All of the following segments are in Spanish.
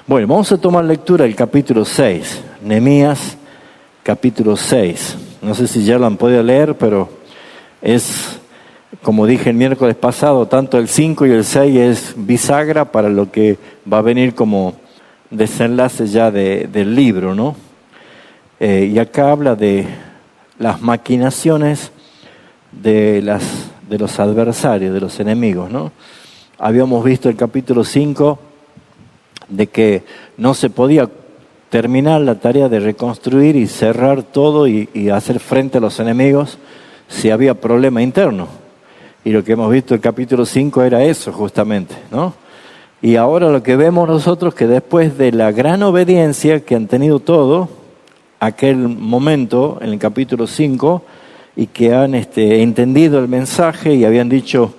Bueno, vamos a tomar lectura del capítulo 6, Nehemías capítulo 6. No sé si ya lo han podido leer, pero es, como dije el miércoles pasado, tanto el 5 y el 6 es bisagra para lo que va a venir como desenlace ya del libro, ¿no? Y acá habla de las maquinaciones de los adversarios, de los enemigos, ¿no? Habíamos visto el capítulo 5 de que no se podía terminar la tarea de reconstruir y cerrar todo y hacer frente a los enemigos si había problema interno. Y lo que hemos visto en el capítulo 5 era eso justamente, ¿no? Y ahora lo que vemos nosotros que después de la gran obediencia que han tenido todo, aquel momento en el capítulo 5, y que han entendido el mensaje y habían dicho,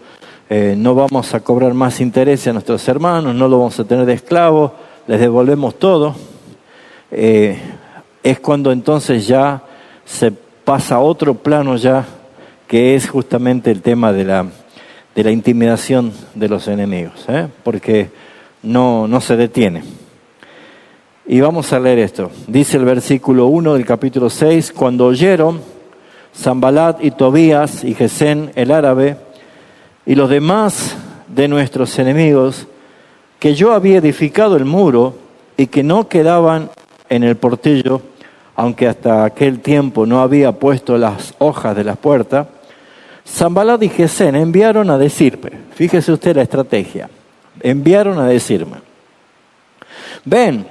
no vamos a cobrar más interés a nuestros hermanos, no lo vamos a tener de esclavos, les devolvemos todo. Es cuando entonces ya se pasa a otro plano ya, que es justamente el tema de la intimidación de los enemigos, porque no se detiene. Y vamos a leer esto. Dice el versículo 1 del capítulo 6, cuando oyeron Sanballat y Tobías y Gesén el árabe y los demás de nuestros enemigos, que yo había edificado el muro y que no quedaban en el portillo, aunque hasta aquel tiempo no había puesto las hojas de las puertas, Sanballat y Gesén enviaron a decirme, fíjese usted la estrategia, enviaron a decirme, ven,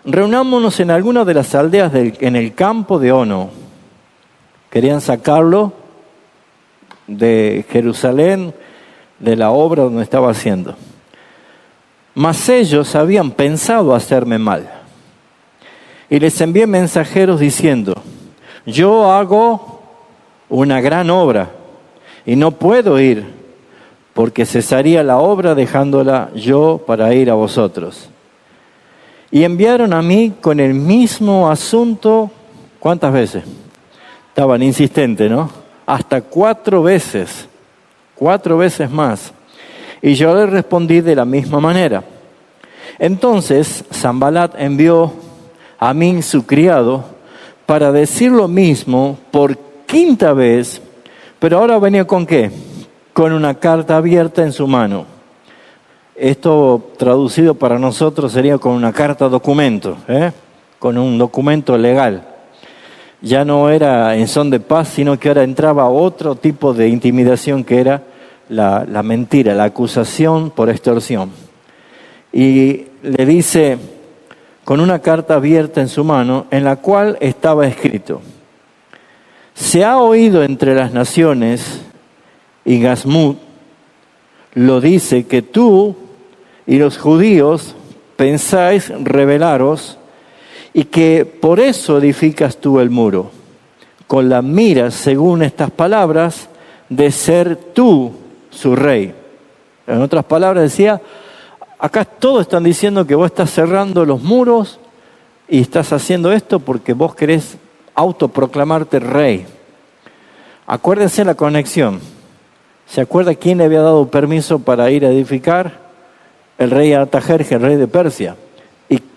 reunámonos en alguna de las aldeas en el campo de Ono. Querían sacarlo de Jerusalén, de la obra donde estaba haciendo. Mas ellos habían pensado hacerme mal. Y les envié mensajeros diciendo, yo hago una gran obra y no puedo ir, porque cesaría la obra dejándola yo para ir a vosotros. Y enviaron a mí con el mismo asunto, ¿cuántas veces? Estaban insistentes, ¿no? Hasta 4 veces. 4 veces más. Y yo les respondí de la misma manera. Entonces Sanballat envió a mí su criado para decir lo mismo por 5ª vez, pero ahora venía ¿con qué? Con una carta abierta en su mano. Esto traducido para nosotros sería con una carta documento, con un documento legal. Ya no era en son de paz, sino que ahora entraba otro tipo de intimidación que era la mentira, la acusación por extorsión. Y le dice, con una carta abierta en su mano, en la cual estaba escrito, se ha oído entre las naciones, y Gasmut lo dice, que tú y los judíos pensáis rebelaros, y que por eso edificas tú el muro, con la mira, según estas palabras, de ser tú su rey. En otras palabras decía, acá todos están diciendo que vos estás cerrando los muros y estás haciendo esto porque vos querés autoproclamarte rey. Acuérdense la conexión. ¿Se acuerda quién le había dado permiso para ir a edificar? El rey Artajerjes, el rey de Persia.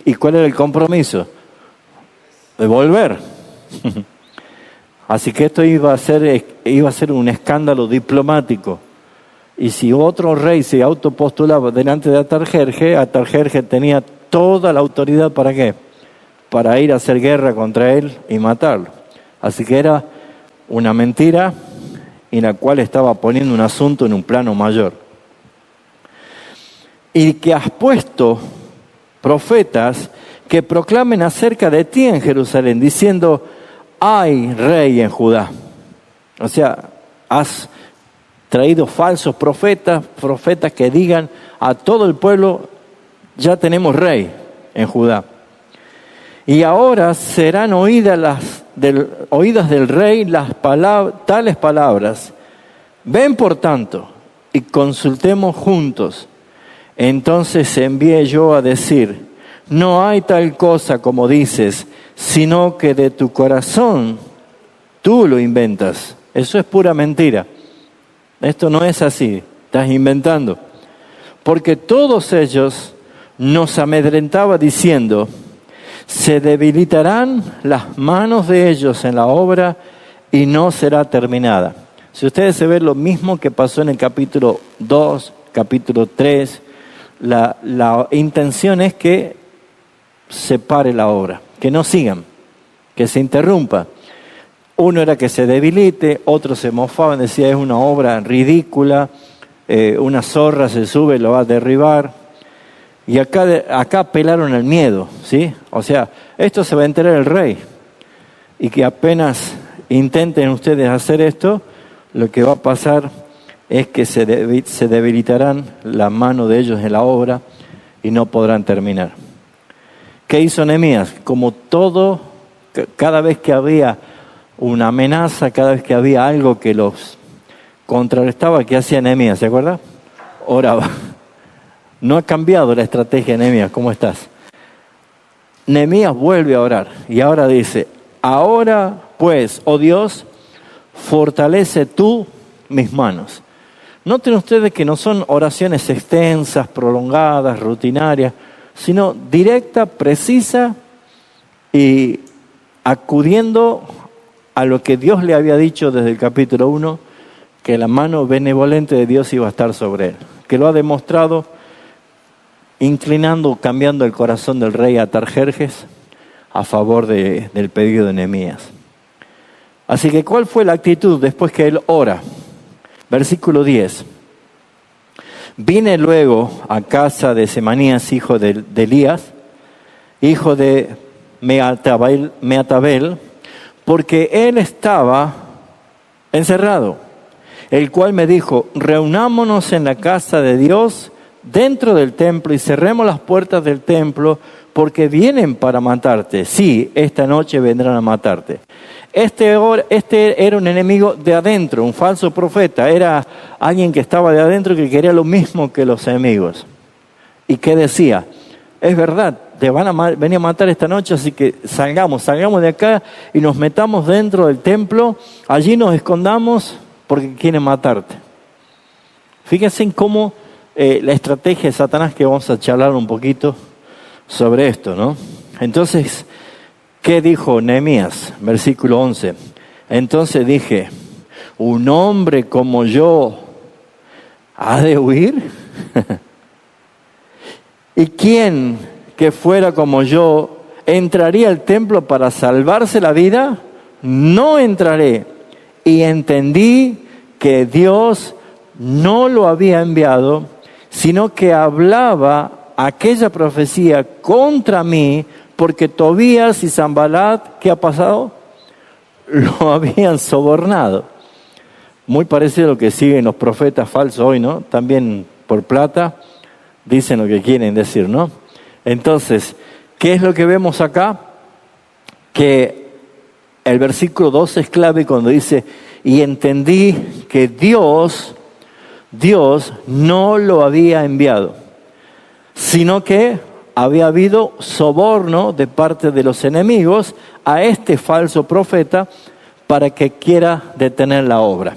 ¿Y cuál era el compromiso? Devolver. Así que esto iba a ser un escándalo diplomático. Y si otro rey se autopostulaba delante de Artajerjes tenía toda la autoridad ¿para qué? Para ir a hacer guerra contra él y matarlo. Así que era una mentira en la cual estaba poniendo un asunto en un plano mayor. Y que has puesto profetas que proclamen acerca de ti en Jerusalén, diciendo, hay rey en Judá. O sea, has traído falsos profetas que digan a todo el pueblo, ya tenemos rey en Judá. Y ahora serán oídas del rey tales palabras. Ven por tanto y consultemos juntos. Entonces envié yo a decir, no hay tal cosa como dices, sino que de tu corazón tú lo inventas. Eso es pura mentira. Esto no es así, estás inventando. Porque todos ellos nos amedrentaba diciendo: se debilitarán las manos de ellos en la obra y no será terminada. Si ustedes se ven lo mismo que pasó en el capítulo 2, capítulo 3, la intención es que se pare la obra, que no sigan, que se interrumpa. Uno era que se debilite, otros se mofaban, decía es una obra ridícula, una zorra se sube y lo va a derribar. Y acá apelaron al miedo, ¿sí? O sea, esto se va a enterar el rey. Y que apenas intenten ustedes hacer esto, lo que va a pasar es que se debilitarán la mano de ellos en la obra y no podrán terminar. ¿Qué hizo Nehemías? Como todo, cada vez que había una amenaza, cada vez que había algo que los contrarrestaba, ¿qué hacía Nehemías? ¿Se acuerda? Oraba. No ha cambiado la estrategia de Nehemías. ¿Cómo estás? Nehemías vuelve a orar y ahora dice: ahora pues, oh Dios, fortalece tú mis manos. Noten ustedes que no son oraciones extensas, prolongadas, rutinarias, sino directa, precisa y acudiendo a lo que Dios le había dicho desde el capítulo 1, que la mano benevolente de Dios iba a estar sobre él, que lo ha demostrado inclinando, cambiando el corazón del rey Atarjerjes a favor del pedido de Nehemías. Así que, ¿cuál fue la actitud después que él ora? Versículo 10. Vine luego a casa de Semanías, hijo de Elías, hijo de Meatabel, porque él estaba encerrado, el cual me dijo: reunámonos en la casa de Dios dentro del templo y cerremos las puertas del templo, porque vienen para matarte. Sí, esta noche vendrán a matarte. Este era un enemigo de adentro, un falso profeta. Era alguien que estaba de adentro que quería lo mismo que los enemigos. Y que decía: es verdad, te van a venir a matar esta noche, así que salgamos de acá y nos metamos dentro del templo. Allí nos escondamos porque quieren matarte. Fíjense en cómo la estrategia de Satanás, que vamos a charlar un poquito sobre esto, ¿no? Entonces, ¿qué dijo Nehemías? Versículo 11. Entonces dije: ¿un hombre como yo ha de huir? ¿Y quién que fuera como yo entraría al templo para salvarse la vida? No entraré. Y entendí que Dios no lo había enviado, sino que hablaba aquella profecía contra mí, porque Tobías y Sanballat, ¿qué ha pasado? Lo habían sobornado. Muy parecido a lo que siguen los profetas falsos hoy, ¿no? También por plata dicen lo que quieren decir, ¿no? Entonces, ¿qué es lo que vemos acá? Que el versículo 12 es clave cuando dice: y entendí que Dios no lo había enviado, sino que había habido soborno de parte de los enemigos a este falso profeta para que quiera detener la obra.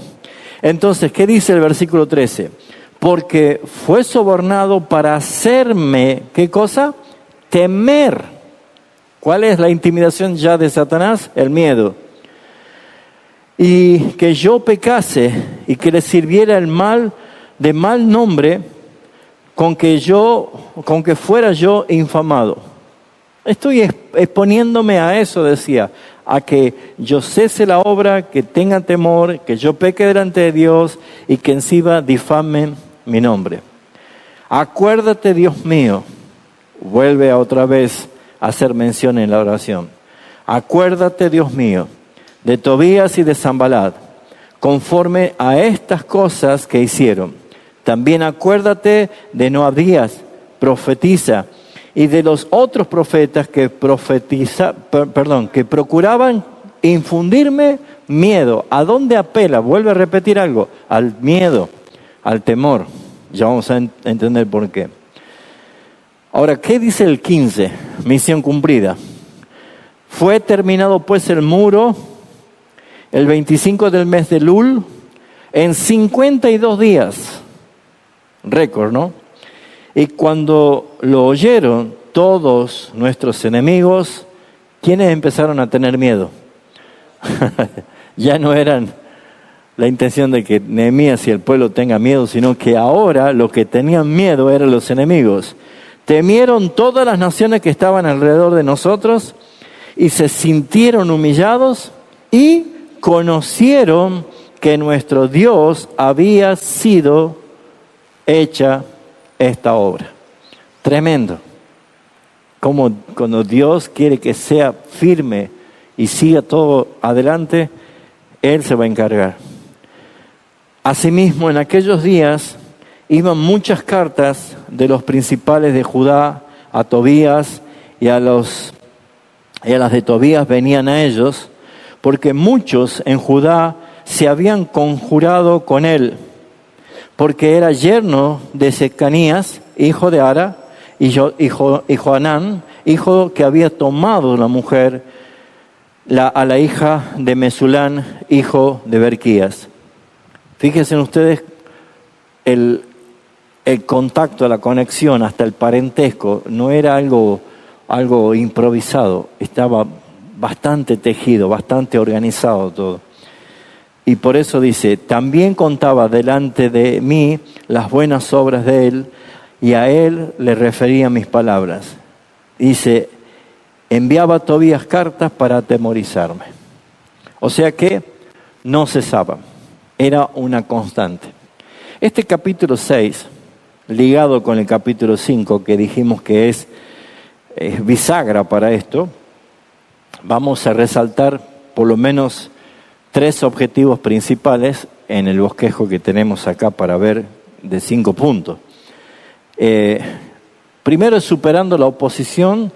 Entonces, ¿qué dice el versículo 13? Porque fue sobornado para hacerme, ¿qué cosa? Temer. ¿Cuál es la intimidación ya de Satanás? El miedo. Y que yo pecase y que le sirviera el mal de mal nombre, con que fuera yo infamado. Estoy exponiéndome a eso, decía, a que yo cese la obra, que tenga temor, que yo peque delante de Dios y que encima difamen mi nombre. Acuérdate, Dios mío, vuelve otra vez a hacer mención en la oración. Acuérdate, Dios mío, de Tobías y de Sanballat, conforme a estas cosas que hicieron. También acuérdate de Noadías, profetiza, y de los otros profetas que procuraban infundirme miedo. ¿A dónde apela? Vuelve a repetir algo: al miedo, al temor. Ya vamos a entender por qué. Ahora, ¿qué dice el 15? Misión cumplida. Fue terminado pues el muro el 25 del mes de Lul en 52 días. Récord, ¿no? Y cuando lo oyeron todos nuestros enemigos, ¿quiénes empezaron a tener miedo? Ya no eran la intención de que Nehemías y el pueblo tengan miedo, sino que ahora los que tenían miedo eran los enemigos. Temieron todas las naciones que estaban alrededor de nosotros y se sintieron humillados y conocieron que nuestro Dios había sido hecha esta obra. Tremendo. Como cuando Dios quiere que sea firme y siga todo adelante, Él se va a encargar. Asimismo, en aquellos días iban muchas cartas de los principales de Judá a Tobías, y a las de Tobías venían a ellos, porque muchos en Judá se habían conjurado con él, porque era yerno de Secanías, hijo de Ara, y Johanán, hijo que había tomado la mujer a la hija de Mesulán, hijo de Berquías. Fíjense ustedes el contacto, la conexión, hasta el parentesco, no era algo improvisado, estaba bastante tejido, bastante organizado todo. Y por eso dice, también contaba delante de mí las buenas obras de él, y a él le refería mis palabras. Dice, enviaba a Tobías cartas para atemorizarme. O sea que no cesaba, era una constante. Este capítulo 6, ligado con el capítulo 5, que dijimos que es bisagra para esto, vamos a resaltar por lo menos 3 objetivos principales en el bosquejo que tenemos acá para ver de 5 puntos. Primero es superando la oposición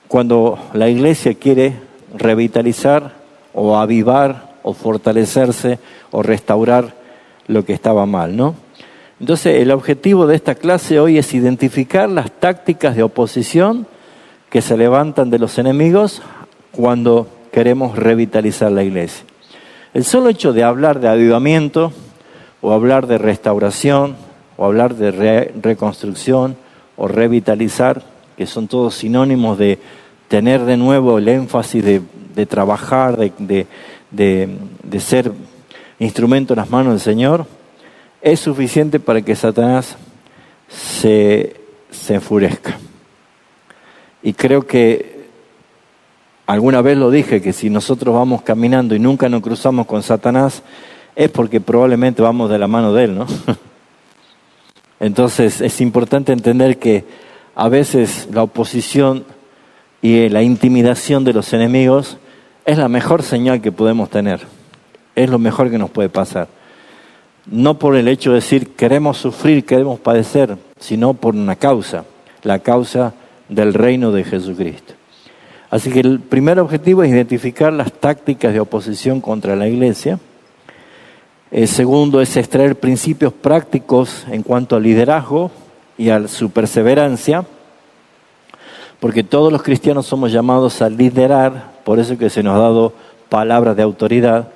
cuando la iglesia quiere revitalizar o avivar o fortalecerse o restaurar lo que estaba mal, ¿no? Entonces el objetivo de esta clase hoy es identificar las tácticas de oposición que se levantan de los enemigos cuando queremos revitalizar la iglesia. El solo hecho de hablar de avivamiento o hablar de restauración o hablar de reconstrucción o revitalizar, que son todos sinónimos de tener de nuevo el énfasis de trabajar, de ser instrumento en las manos del Señor, es suficiente para que Satanás se enfurezca. Y creo que alguna vez lo dije, que si nosotros vamos caminando y nunca nos cruzamos con Satanás, es porque probablemente vamos de la mano de él, ¿no? Entonces es importante entender que a veces la oposición y la intimidación de los enemigos es la mejor señal que podemos tener. Es lo mejor que nos puede pasar. No por el hecho de decir queremos sufrir, queremos padecer, sino por una causa, la causa del reino de Jesucristo. Así que el primer objetivo es identificar las tácticas de oposición contra la iglesia. El segundo es extraer principios prácticos en cuanto al liderazgo y a su perseverancia, porque todos los cristianos somos llamados a liderar, por eso que se nos ha dado palabras de autoridad.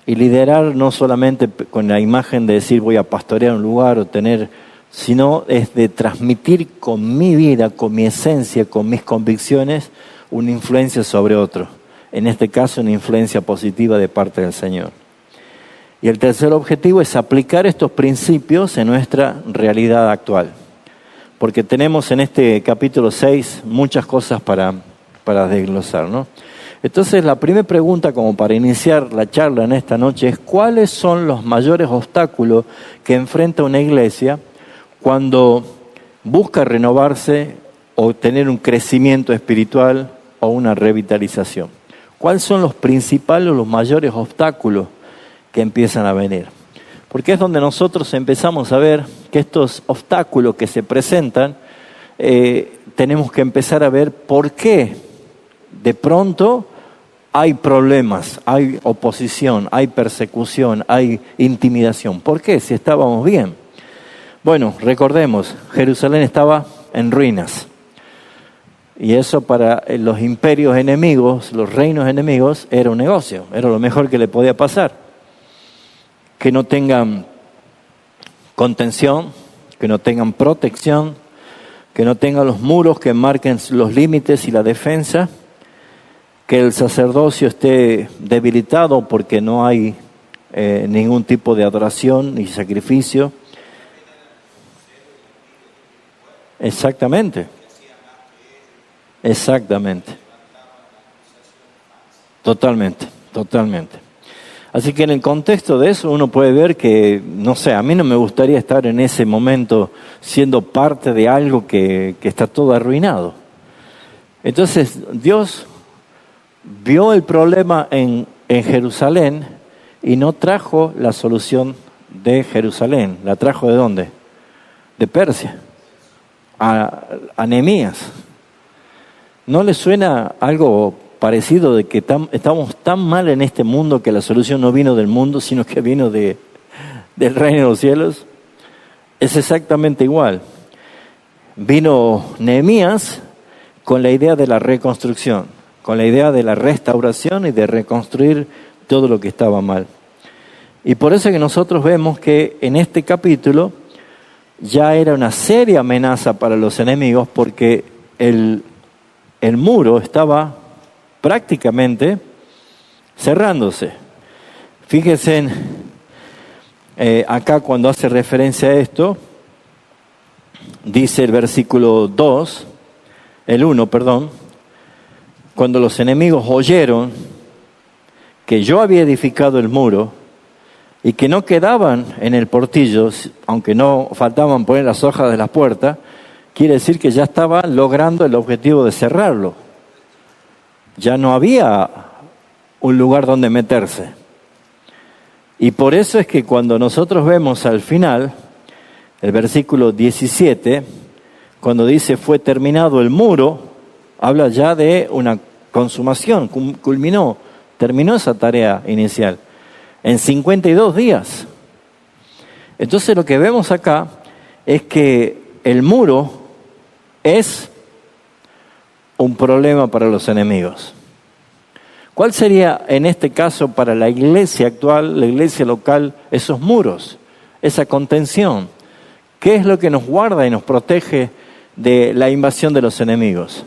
Y liderar no solamente con la imagen de decir voy a pastorear un lugar o tener, sino es de transmitir con mi vida, con mi esencia, con mis convicciones, una influencia sobre otro. En este caso, una influencia positiva de parte del Señor. Y el tercer objetivo es aplicar estos principios en nuestra realidad actual. Porque tenemos en este capítulo 6 muchas cosas para desglosar, ¿no? Entonces, la primera pregunta, como para iniciar la charla en esta noche, es ¿cuáles son los mayores obstáculos que enfrenta una iglesia cuando busca renovarse o tener un crecimiento espiritual o una revitalización? ¿Cuáles son los principales o los mayores obstáculos que empiezan a venir? Porque es donde nosotros empezamos a ver que estos obstáculos que se presentan, tenemos que empezar a ver por qué de pronto hay problemas, hay oposición, hay persecución, hay intimidación. ¿Por qué? Si estábamos bien. Bueno, recordemos, Jerusalén estaba en ruinas. Y eso para los imperios enemigos, los reinos enemigos, era un negocio, era lo mejor que le podía pasar. Que no tengan contención, que no tengan protección, que no tenga los muros que marquen los límites y la defensa, que el sacerdocio esté debilitado porque no hay ningún tipo de adoración ni sacrificio. Exactamente. Exactamente. Totalmente, totalmente. Así que en el contexto de eso uno puede ver que, no sé, a mí no me gustaría estar en ese momento siendo parte de algo que está todo arruinado. Entonces Dios vio el problema en Jerusalén y no trajo la solución de Jerusalén. ¿La trajo de dónde? De Persia, a Nehemías. ¿No le suena algo parecido de que estamos tan mal en este mundo que la solución no vino del mundo, sino que vino del reino de los cielos? Es exactamente igual. Vino Nehemías con la idea de la reconstrucción, con la idea de la restauración y de reconstruir todo lo que estaba mal. Y por eso es que nosotros vemos que en este capítulo ya era una seria amenaza para los enemigos, porque el muro estaba prácticamente cerrándose. Fíjense acá cuando hace referencia a esto, dice el versículo 2, el 1, perdón, cuando los enemigos oyeron que yo había edificado el muro y que no quedaban en el portillo, aunque no faltaban poner las hojas de la puerta, quiere decir que ya estaban logrando el objetivo de cerrarlo. Ya no había un lugar donde meterse. Y por eso es que cuando nosotros vemos al final, el versículo 17, cuando dice fue terminado el muro, habla ya de una consumación, culminó, terminó esa tarea inicial en 52 días. Entonces lo que vemos acá es que el muro es un problema para los enemigos. ¿Cuál sería en este caso para la iglesia actual, la iglesia local, esos muros, esa contención? ¿Qué es lo que nos guarda y nos protege de la invasión de los enemigos?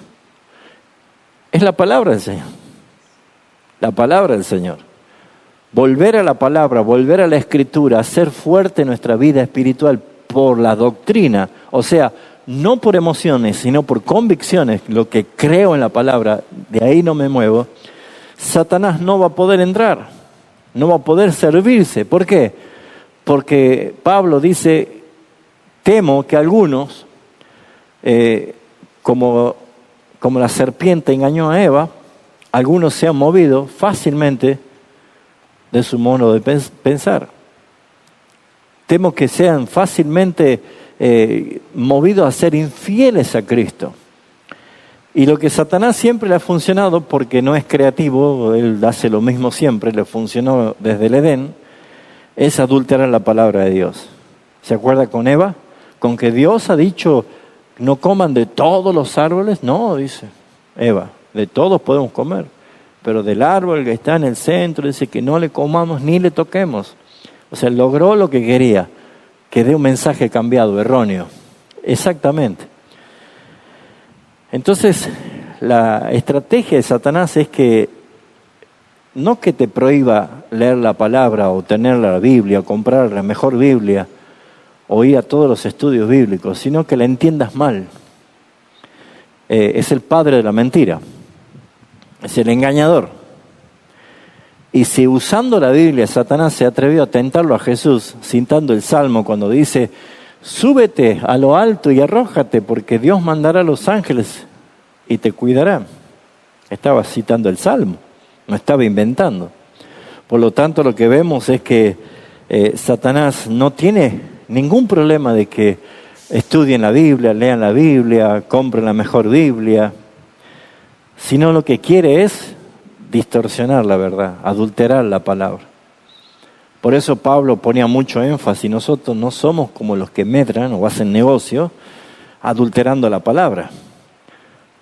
Es la palabra del Señor. La palabra del Señor. Volver a la palabra, volver a la Escritura, hacer fuerte nuestra vida espiritual por la doctrina, o sea, no por emociones, sino por convicciones, lo que creo en la palabra, de ahí no me muevo. Satanás no va a poder entrar, no va a poder servirse. ¿Por qué? Porque Pablo dice, temo que algunos, como la serpiente engañó a Eva, algunos se han movido fácilmente de su modo de pensar. Temo que sean fácilmente movidos a ser infieles a Cristo. Y lo que Satanás siempre le ha funcionado, porque no es creativo, él hace lo mismo siempre, le funcionó desde el Edén, es adulterar la palabra de Dios. ¿Se acuerda con Eva? Con que Dios ha dicho, no coman de todos los árboles. No, dice Eva, de todos podemos comer, pero del árbol que está en el centro, dice que no le comamos ni le toquemos. O sea, logró lo que quería, que dé un mensaje cambiado, erróneo. Exactamente. Entonces, la estrategia de Satanás es que no que te prohíba leer la palabra o tener la Biblia, o comprar la mejor Biblia, o ir a todos los estudios bíblicos, sino que la entiendas mal. Es el padre de la mentira, es el engañador. Y si usando la Biblia Satanás se atrevió a tentarlo a Jesús, citando el Salmo cuando dice, súbete a lo alto y arrójate, porque Dios mandará a los ángeles y te cuidará. Estaba citando el Salmo, no estaba inventando. Por lo tanto, lo que vemos es que Satanás no tiene ningún problema de que estudien la Biblia, lean la Biblia, compren la mejor Biblia, sino lo que quiere es distorsionar la verdad, adulterar la palabra. Por eso Pablo ponía mucho énfasis, nosotros no somos como los que medran o hacen negocio adulterando la palabra.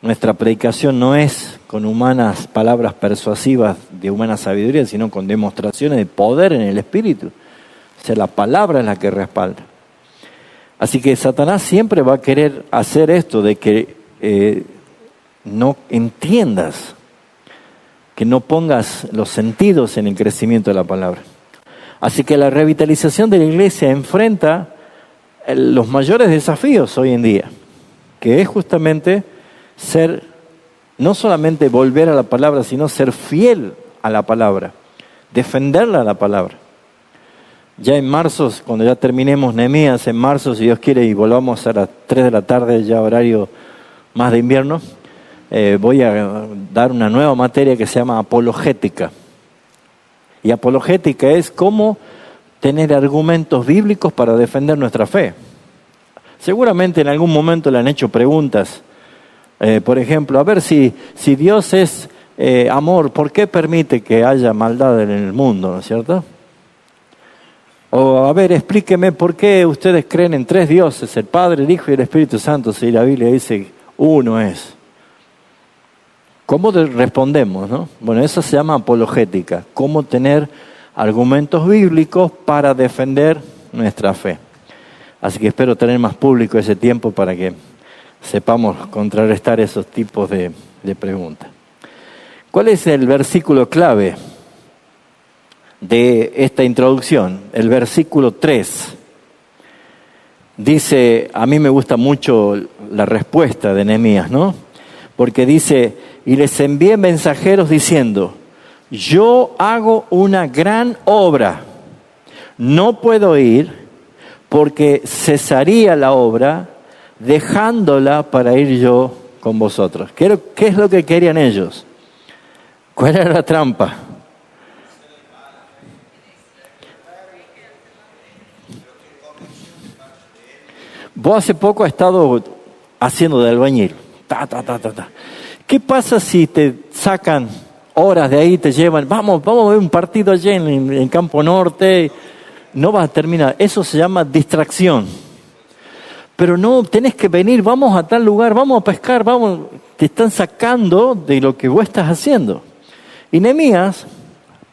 Nuestra predicación no es con humanas palabras persuasivas de humana sabiduría, sino con demostraciones de poder en el Espíritu. O sea, la palabra es la que respalda. Así que Satanás siempre va a querer hacer esto de que no entiendas, que no pongas los sentidos en el crecimiento de la palabra. Así que la revitalización de la iglesia enfrenta los mayores desafíos hoy en día, que es justamente no solamente volver a la palabra, sino ser fiel a la palabra, defenderla a la palabra. Ya en marzo, cuando ya terminemos Nehemías, en marzo, si Dios quiere, y volvamos a las 3 de la tarde, ya horario más de invierno, voy a dar una nueva materia que se llama apologética. Y apologética es cómo tener argumentos bíblicos para defender nuestra fe. Seguramente en algún momento le han hecho preguntas. Por ejemplo, a ver si Dios es amor, ¿por qué permite que haya maldad en el mundo? ¿No es cierto? O a ver, explíqueme por qué ustedes creen en 3 dioses, el Padre, el Hijo y el Espíritu Santo, si la Biblia dice uno es. ¿Cómo respondemos, no? Bueno, eso se llama apologética, cómo tener argumentos bíblicos para defender nuestra fe. Así que espero tener más público ese tiempo para que sepamos contrarrestar esos tipos de preguntas. ¿Cuál es el versículo clave de esta introducción? El versículo 3. Dice, a mí me gusta mucho la respuesta de Nehemías, ¿no? Porque dice, y les envié mensajeros diciendo, yo hago una gran obra, no puedo ir porque cesaría la obra dejándola para ir yo con vosotros. ¿Qué es lo que querían ellos? ¿Cuál era la trampa? Vos hace poco has estado haciendo de albañil. ¿Qué pasa si te sacan horas de ahí, te llevan, vamos a ver un partido allí en Campo Norte? No vas a terminar. Eso se llama distracción. Pero no, tenés que venir, vamos a tal lugar, vamos a pescar, te están sacando de lo que vos estás haciendo. Y Nehemías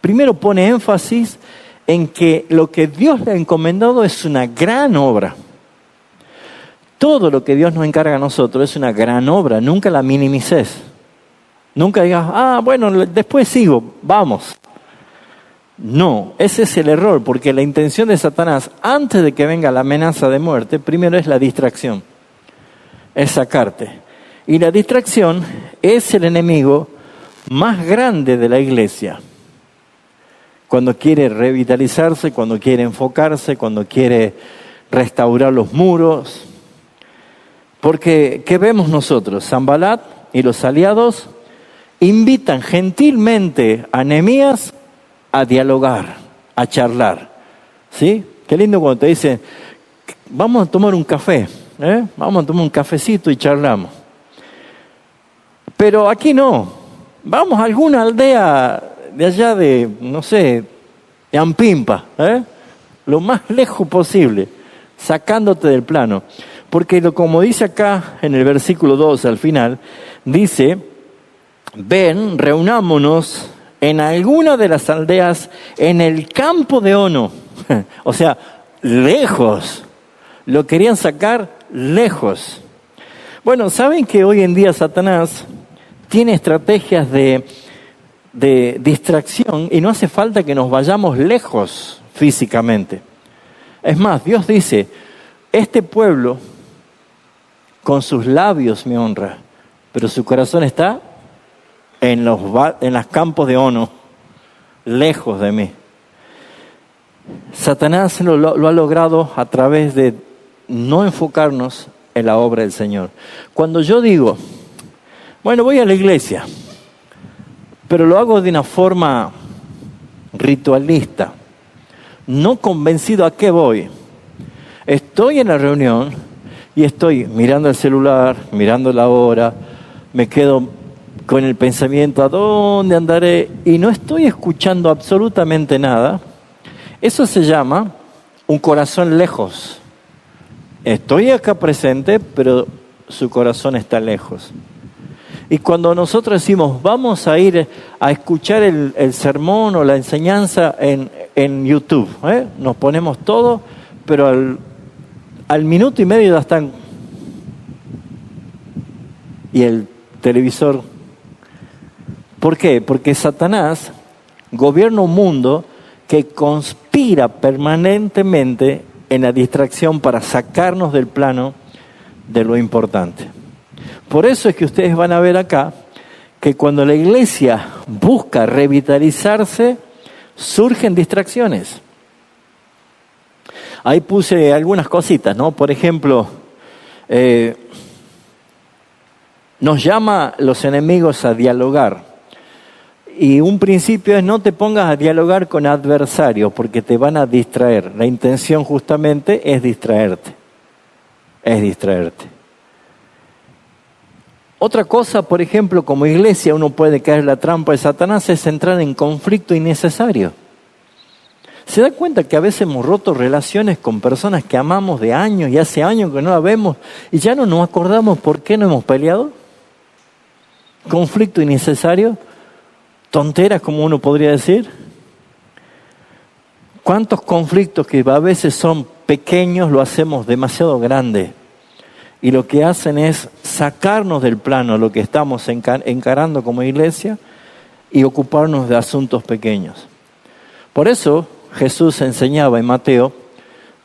primero pone énfasis en que lo que Dios le ha encomendado es una gran obra. Todo lo que Dios nos encarga a nosotros es una gran obra, nunca la minimices. Nunca digas, bueno, después sigo, vamos. No, ese es el error, porque la intención de Satanás, antes de que venga la amenaza de muerte, primero es la distracción, es sacarte. Y la distracción es el enemigo más grande de la iglesia. Cuando quiere revitalizarse, cuando quiere enfocarse, cuando quiere restaurar los muros. Porque, ¿qué vemos nosotros? Sanbalat y los aliados invitan gentilmente a Nehemías a dialogar, a charlar. ¿Sí? Qué lindo cuando te dicen, vamos a tomar un café, vamos a tomar un cafecito y charlamos. Pero aquí no. Vamos a alguna aldea de allá de, no sé, de Ampimpa, lo más lejos posible, sacándote del plano. Porque como dice acá en el versículo 2 al final, dice, ven, reunámonos en alguna de las aldeas en el campo de Ono. O sea, lejos. Lo querían sacar lejos. Bueno, ¿saben que hoy en día Satanás tiene estrategias de distracción y no hace falta que nos vayamos lejos físicamente? Es más, Dios dice, este pueblo con sus labios me honra, pero su corazón está en los campos de Ono, lejos de mí. Satanás lo ha logrado a través de no enfocarnos en la obra del Señor. Cuando yo digo, bueno, voy a la iglesia, pero lo hago de una forma ritualista, no convencido a qué voy. Estoy en la reunión y estoy mirando el celular, mirando la hora, me quedo con el pensamiento, ¿a dónde andaré? Y no estoy escuchando absolutamente nada. Eso se llama un corazón lejos. Estoy acá presente, pero su corazón está lejos. Y cuando nosotros decimos, vamos a ir a escuchar el sermón o la enseñanza en YouTube, nos ponemos todo, pero al minuto y medio ya están. Y el televisor. ¿Por qué? Porque Satanás gobierna un mundo que conspira permanentemente en la distracción para sacarnos del plano de lo importante. Por eso es que ustedes van a ver acá que cuando la iglesia busca revitalizarse, surgen distracciones. Ahí puse algunas cositas, ¿no? Por ejemplo, nos llama los enemigos a dialogar. Y un principio es: no te pongas a dialogar con adversarios porque te van a distraer. La intención justamente es distraerte. Es distraerte. Otra cosa, por ejemplo, como iglesia uno puede caer en la trampa de Satanás, es entrar en conflicto innecesario. ¿Se da cuenta que a veces hemos roto relaciones con personas que amamos de años y hace años que no la vemos y ya no nos acordamos por qué no hemos peleado? Conflicto innecesario, tonteras como uno podría decir. ¿Cuántos conflictos que a veces son pequeños lo hacemos demasiado grandes? Y lo que hacen es sacarnos del plano lo que estamos encarando como iglesia y ocuparnos de asuntos pequeños. Por eso Jesús enseñaba en Mateo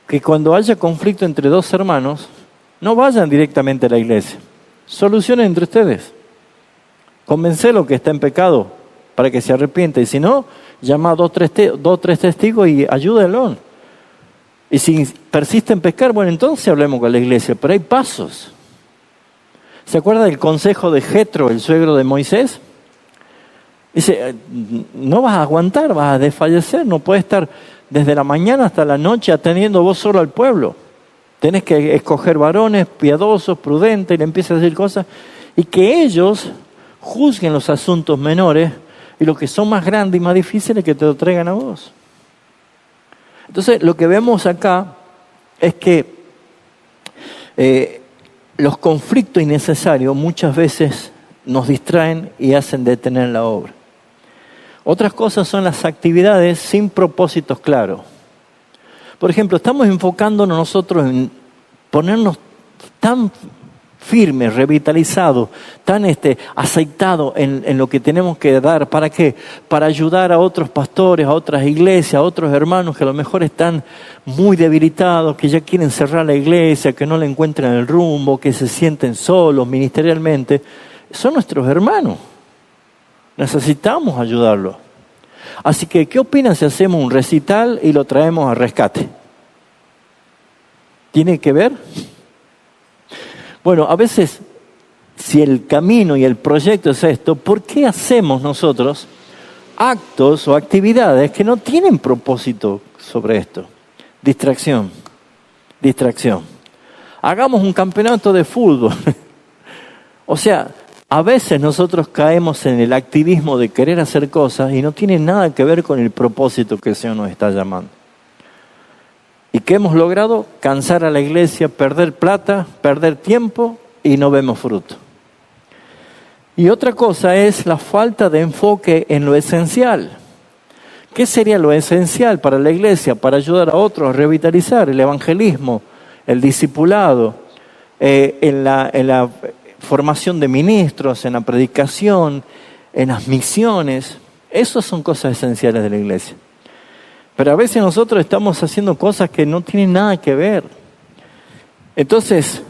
que cuando haya conflicto entre dos hermanos, no vayan directamente a la iglesia. Solucionen entre ustedes. Convencelo que está en pecado para que se arrepienta. Y si no, llama a dos o tres testigos y ayúdenlo. Y si persiste en pecar, bueno, entonces hablemos con la iglesia. Pero hay pasos. ¿Se acuerda del consejo de Jetro, el suegro de Moisés? Dice: no vas a aguantar, vas a desfallecer. No puedes estar desde la mañana hasta la noche atendiendo vos solo al pueblo. Tenés que escoger varones piadosos, prudentes, y le empieza a decir cosas. Y que ellos juzguen los asuntos menores y los que son más grandes y más difíciles que te lo traigan a vos. Entonces, lo que vemos acá es que los conflictos innecesarios muchas veces nos distraen y hacen detener la obra. Otras cosas son las actividades sin propósitos claros. Por ejemplo, estamos enfocándonos nosotros en ponernos tan firmes, revitalizados, tan aceitados en lo que tenemos que dar. ¿Para qué? Para ayudar a otros pastores, a otras iglesias, a otros hermanos que a lo mejor están muy debilitados, que ya quieren cerrar la iglesia, que no le encuentran el rumbo, que se sienten solos ministerialmente. Son nuestros hermanos. Necesitamos ayudarlos. Así que, ¿qué opinan si hacemos un recital y lo traemos a Rescate? ¿Tiene que ver? Bueno, a veces, si el camino y el proyecto es esto, ¿por qué hacemos nosotros actos o actividades que no tienen propósito sobre esto? Distracción. Hagamos un campeonato de fútbol. O sea, a veces nosotros caemos en el activismo de querer hacer cosas y no tiene nada que ver con el propósito que el Señor nos está llamando. ¿Y qué hemos logrado? Cansar a la iglesia, perder plata, perder tiempo y no vemos fruto. Y otra cosa es la falta de enfoque en lo esencial. ¿Qué sería lo esencial para la iglesia? Para ayudar a otros a revitalizar el evangelismo, el discipulado, en la formación de ministros, en la predicación, en las misiones. Esas son cosas esenciales de la iglesia. Pero a veces nosotros estamos haciendo cosas que no tienen nada que ver. Entonces,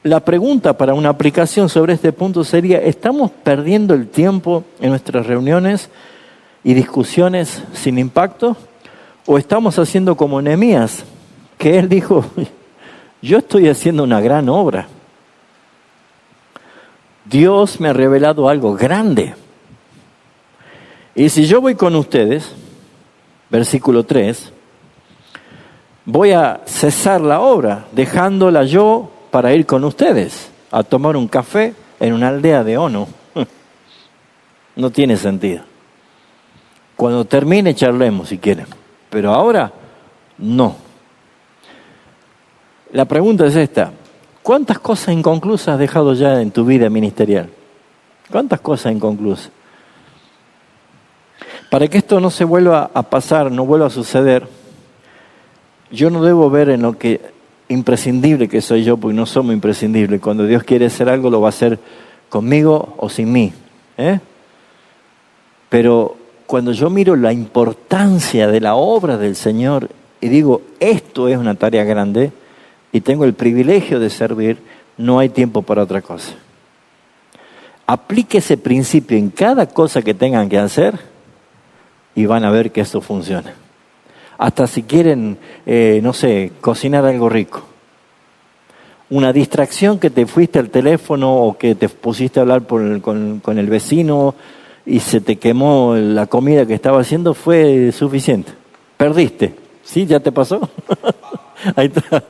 la pregunta para una aplicación sobre este punto sería: ¿estamos perdiendo el tiempo en nuestras reuniones y discusiones sin impacto? ¿O estamos haciendo como Nehemías, que él dijo: yo estoy haciendo una gran obra? Dios me ha revelado algo grande. Y si yo voy con ustedes, versículo 3, voy a cesar la obra, dejándola yo para ir con ustedes a tomar un café en una aldea de Ono. No tiene sentido. Cuando termine charlemos si quieren, pero ahora no. La pregunta es esta: ¿cuántas cosas inconclusas has dejado ya en tu vida ministerial? ¿Cuántas cosas inconclusas? Para que esto no se vuelva a pasar, no vuelva a suceder, yo no debo ver en lo que imprescindible que soy yo, porque no somos imprescindibles. Cuando Dios quiere hacer algo, lo va a hacer conmigo o sin mí. Pero cuando yo miro la importancia de la obra del Señor y digo, esto es una tarea grande y tengo el privilegio de servir, no hay tiempo para otra cosa. Aplique ese principio en cada cosa que tengan que hacer y van a ver que esto funciona. Hasta si quieren, no sé, cocinar algo rico. Una distracción que te fuiste al teléfono o que te pusiste a hablar con el vecino y se te quemó la comida que estaba haciendo fue suficiente. Perdiste. ¿Sí? ¿Ya te pasó? Ahí está.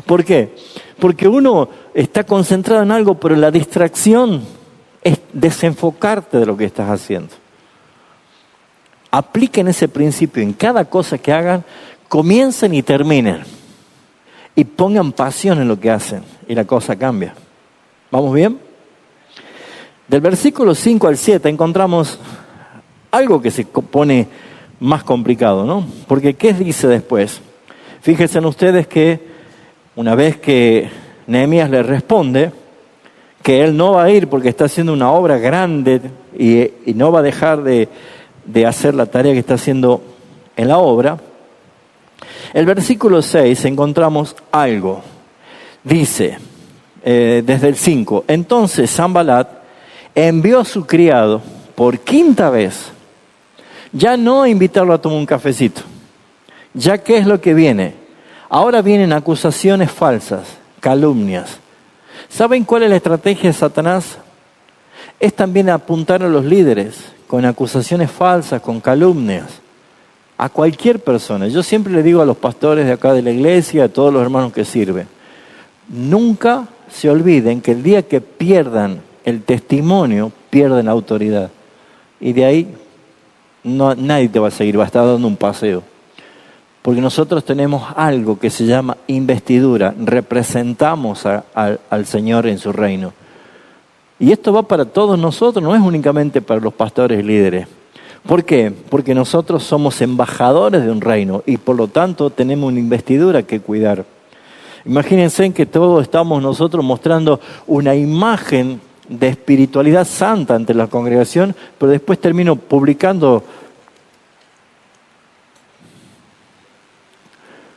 ¿Por qué? Porque uno está concentrado en algo, pero la distracción es desenfocarte de lo que estás haciendo. Apliquen ese principio en cada cosa que hagan, comiencen y terminen. Y pongan pasión en lo que hacen y la cosa cambia. ¿Vamos bien? Del versículo 5 al 7 encontramos algo que se pone más complicado, ¿no? Porque ¿qué dice después? Fíjense en ustedes que una vez que Nehemías le responde que él no va a ir porque está haciendo una obra grande y no va a dejar de hacer la tarea que está haciendo en la obra, el versículo 6 encontramos algo. Dice, desde el 5, entonces Sanbalat envió a su criado por quinta vez, ya no a invitarlo a tomar un cafecito, ya que es lo que viene. Ahora vienen acusaciones falsas, calumnias. ¿Saben cuál es la estrategia de Satanás? Es también apuntar a los líderes con acusaciones falsas, con calumnias, a cualquier persona. Yo siempre le digo a los pastores de acá de la iglesia, a todos los hermanos que sirven, nunca se olviden que el día que pierdan el testimonio, pierden la autoridad. Y de ahí nadie te va a seguir, va a estar dando un paseo. Porque nosotros tenemos algo que se llama investidura, representamos al Señor en su reino. Y esto va para todos nosotros, no es únicamente para los pastores y líderes. ¿Por qué? Porque nosotros somos embajadores de un reino y por lo tanto tenemos una investidura que cuidar. Imagínense que todos estamos nosotros mostrando una imagen de espiritualidad santa ante la congregación, pero después termino publicando,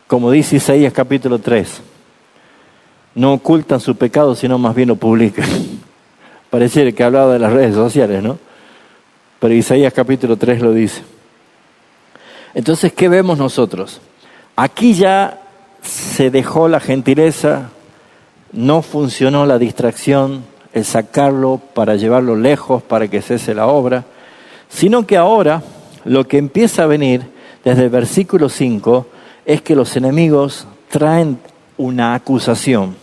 como dice Isaías capítulo 3, no ocultan su pecado, sino más bien lo publican. Pareciera que hablaba de las redes sociales, ¿no? Pero Isaías capítulo 3 lo dice. Entonces, ¿qué vemos nosotros? Aquí ya se dejó la gentileza, no funcionó la distracción, el sacarlo para llevarlo lejos, para que cese la obra, sino que ahora lo que empieza a venir desde el versículo 5 es que los enemigos traen una acusación.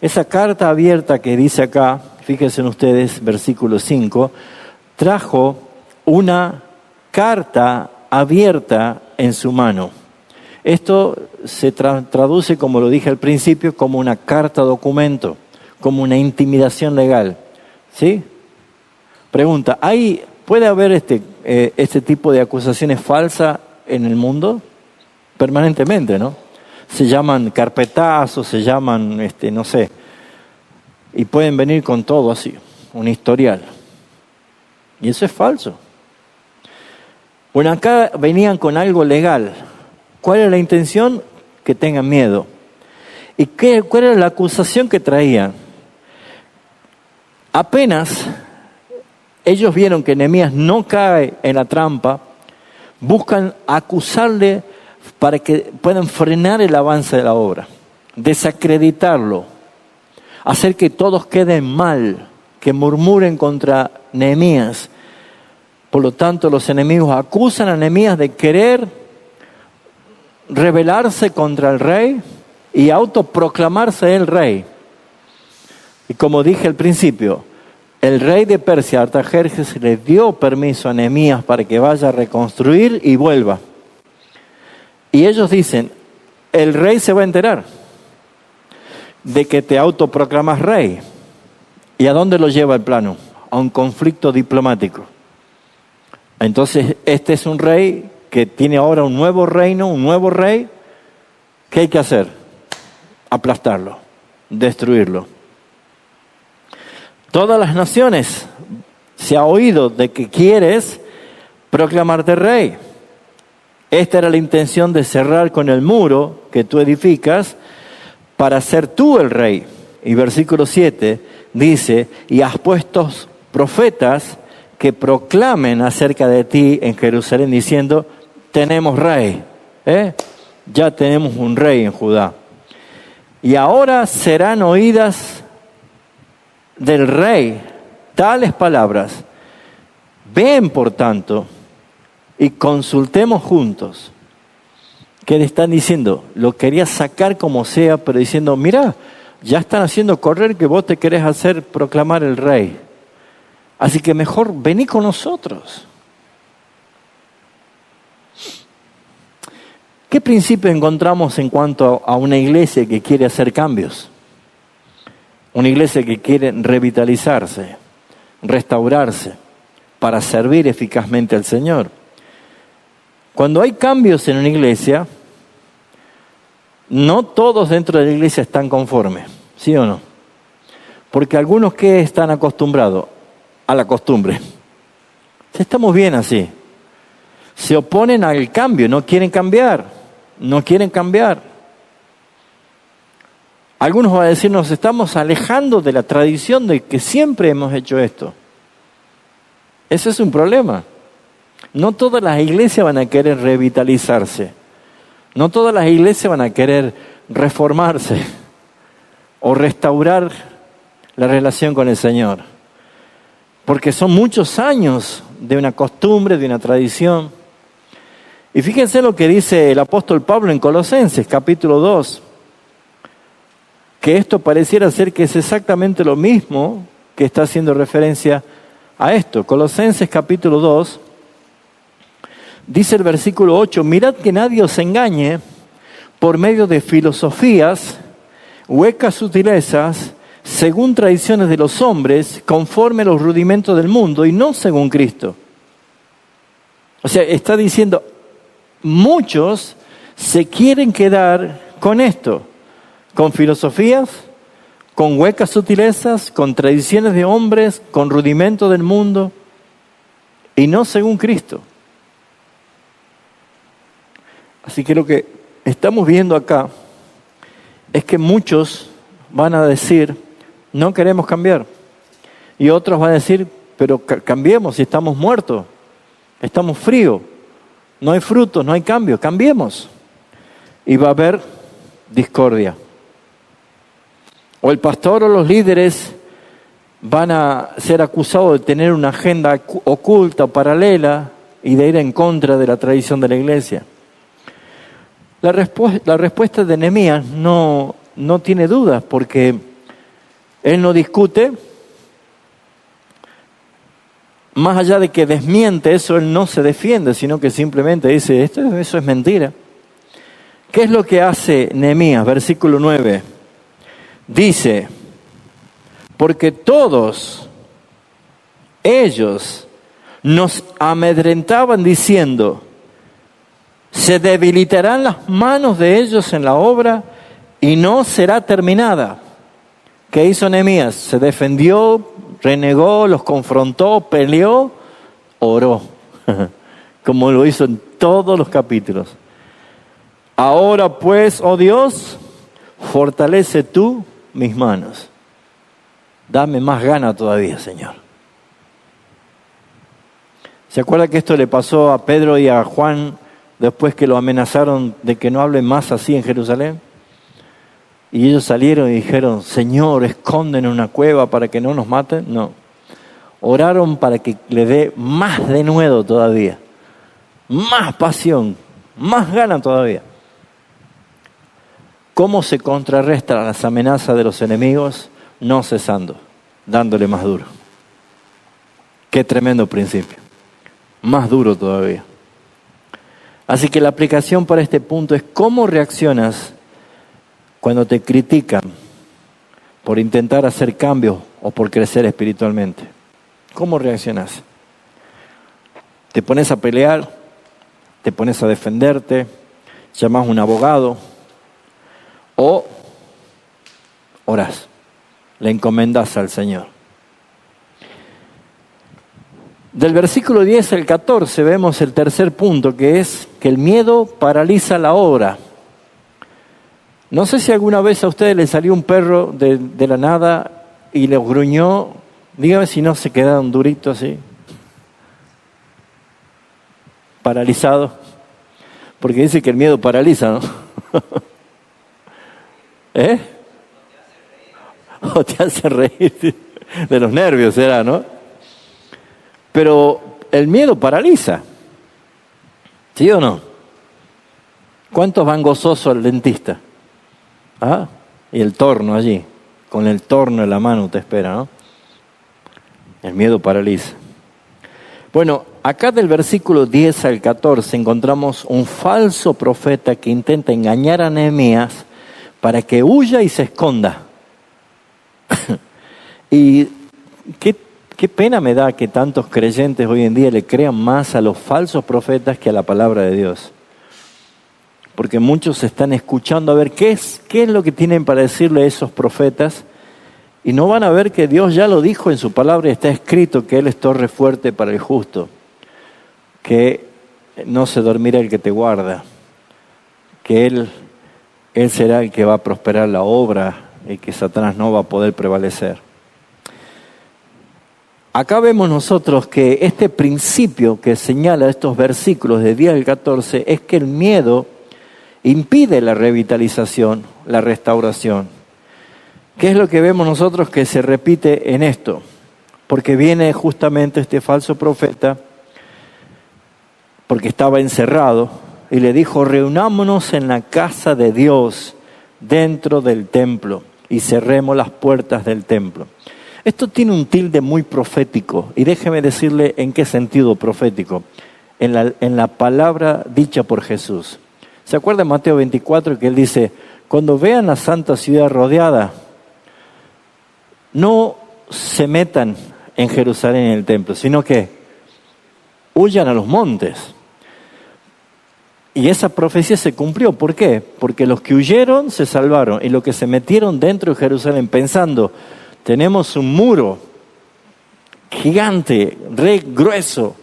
Esa carta abierta que dice acá, fíjense ustedes, versículo 5, trajo una carta abierta en su mano. Esto se traduce, como lo dije al principio, como una carta documento, como una intimidación legal. ¿Sí? Pregunta, ¿puede haber este tipo de acusaciones falsas en el mundo? Permanentemente, ¿no? Se llaman carpetazos, se llaman, no sé, y pueden venir con todo así, un historial. Y eso es falso. Bueno, acá venían con algo legal. ¿Cuál era la intención? Que tengan miedo. ¿Y cuál era la acusación que traían? Apenas ellos vieron que Nehemías no cae en la trampa, buscan acusarle para que puedan frenar el avance de la obra, desacreditarlo, hacer que todos queden mal, que murmuren contra Nehemías. Por lo tanto, los enemigos acusan a Nehemías de querer rebelarse contra el rey y autoproclamarse el rey. Y como dije al principio, el rey de Persia, Artajerjes, le dio permiso a Nehemías para que vaya a reconstruir y vuelva. Y ellos dicen, el rey se va a enterar de que te autoproclamas rey. ¿Y a dónde lo lleva el plano? A un conflicto diplomático. Entonces, este es un rey que tiene ahora un nuevo reino, un nuevo rey. ¿Qué hay que hacer? aplastarlo, destruirlo. Todas las naciones se ha oído de que quieres proclamarte rey. Esta era la intención de cerrar con el muro que tú edificas para ser tú el rey. Y versículo 7 dice, y has puesto profetas que proclamen acerca de ti en Jerusalén diciendo, tenemos rey, ya tenemos un rey en Judá. Y ahora serán oídas del rey tales palabras. Ven, por tanto, y consultemos juntos. ¿Qué le están diciendo? Lo quería sacar como sea, pero diciendo, mira, ya están haciendo correr que vos te querés hacer proclamar el rey. Así que mejor vení con nosotros. ¿Qué principio encontramos en cuanto a una iglesia que quiere hacer cambios? Una iglesia que quiere revitalizarse, restaurarse, para servir eficazmente al Señor. Cuando hay cambios en una iglesia, no todos dentro de la iglesia están conformes, ¿sí o no? Porque algunos que están acostumbrados a la costumbre. Estamos bien así. Se oponen al cambio, no quieren cambiar. Algunos van a decir, nos estamos alejando de la tradición de que siempre hemos hecho esto. Ese es un problema. No todas las iglesias van a querer revitalizarse. No todas las iglesias van a querer reformarse o restaurar la relación con el Señor. Porque son muchos años de una costumbre, de una tradición. Y fíjense lo que dice el apóstol Pablo en Colosenses, capítulo 2. Que esto pareciera ser que es exactamente lo mismo que está haciendo referencia a esto. Colosenses capítulo 2, dice el versículo 8, mirad que nadie os engañe por medio de filosofías, huecas sutilezas, según tradiciones de los hombres, conforme a los rudimentos del mundo y no según Cristo. O sea, está diciendo, muchos se quieren quedar con esto, con filosofías, con huecas sutilezas, con tradiciones de hombres, con rudimentos del mundo y no según Cristo. Así que lo que estamos viendo acá es que muchos van a decir, no queremos cambiar. Y otros van a decir, pero cambiemos si estamos muertos, estamos fríos, no hay frutos, no hay cambio, cambiemos. Y va a haber discordia. O el pastor o los líderes van a ser acusados de tener una agenda oculta o paralela y de ir en contra de la tradición de la iglesia. La respuesta de Nehemías no tiene dudas, porque él no discute. Más allá de que desmiente eso, él no se defiende, sino que simplemente dice, eso es mentira. ¿Qué es lo que hace Nehemías? Versículo 9. Dice, porque todos ellos nos amedrentaban diciendo, se debilitarán las manos de ellos en la obra y no será terminada. ¿Qué hizo Nehemías? Se defendió, renegó, los confrontó, peleó, oró, como lo hizo en todos los capítulos. Ahora pues, oh Dios, fortalece tú mis manos. Dame más gana todavía, Señor. ¿Se acuerda que esto le pasó a Pedro y a Juan después que lo amenazaron de que no hablen más así en Jerusalén? Y ellos salieron y dijeron, Señor, esconden en una cueva para que no nos maten. No. Oraron para que le dé más denuedo todavía, más pasión, más gana todavía. ¿Cómo se contrarrestan las amenazas de los enemigos? No cesando, dándole más duro. Qué tremendo principio. Más duro todavía. Así que la aplicación para este punto es cómo reaccionas cuando te critican por intentar hacer cambios o por crecer espiritualmente. ¿Cómo reaccionas? ¿Te pones a pelear? ¿Te pones a defenderte? ¿Llamas a un abogado? ¿O orás, le encomendás al Señor. Del versículo 10 al 14 vemos el tercer punto, que es que el miedo paraliza la obra. No sé si alguna vez a ustedes les salió un perro de la nada y les gruñó. Dígame si no se quedaron duritos así, paralizados, porque dice que el miedo paraliza, ¿no? ¿Eh? O te hace reír de los nervios, será, ¿no? Pero el miedo paraliza, ¿sí o no? ¿Cuántos van gozosos al dentista? ¿Ah? Y el torno allí, con el torno en la mano te espera, ¿no? El miedo paraliza. Bueno, acá del versículo 10 al 14 encontramos un falso profeta que intenta engañar a Nehemías para que huya y se esconda. Y qué pena me da que tantos creyentes hoy en día le crean más a los falsos profetas que a la palabra de Dios. Porque muchos están escuchando a ver qué es lo que tienen para decirle a esos profetas, y no van a ver que Dios ya lo dijo en su palabra y está escrito que Él es torre fuerte para el justo, que no se dormirá el que te guarda, que Él será el que va a prosperar la obra y que Satanás no va a poder prevalecer. Acá vemos nosotros que este principio que señala estos versículos de 10 al 14 es que el miedo impide la revitalización, la restauración. ¿Qué es lo que vemos nosotros que se repite en esto? Porque viene justamente este falso profeta, porque estaba encerrado, y le dijo: reunámonos en la casa de Dios, dentro del templo, y cerremos las puertas del templo. Esto tiene un tilde muy profético, y déjeme decirle en qué sentido profético. En la palabra dicha por Jesús. ¿Se acuerda de Mateo 24 que Él dice: cuando vean la santa ciudad rodeada, no se metan en Jerusalén en el templo, sino que huyan a los montes? Y esa profecía se cumplió. ¿Por qué? Porque los que huyeron se salvaron, y los que se metieron dentro de Jerusalén pensando: tenemos un muro gigante, re grueso,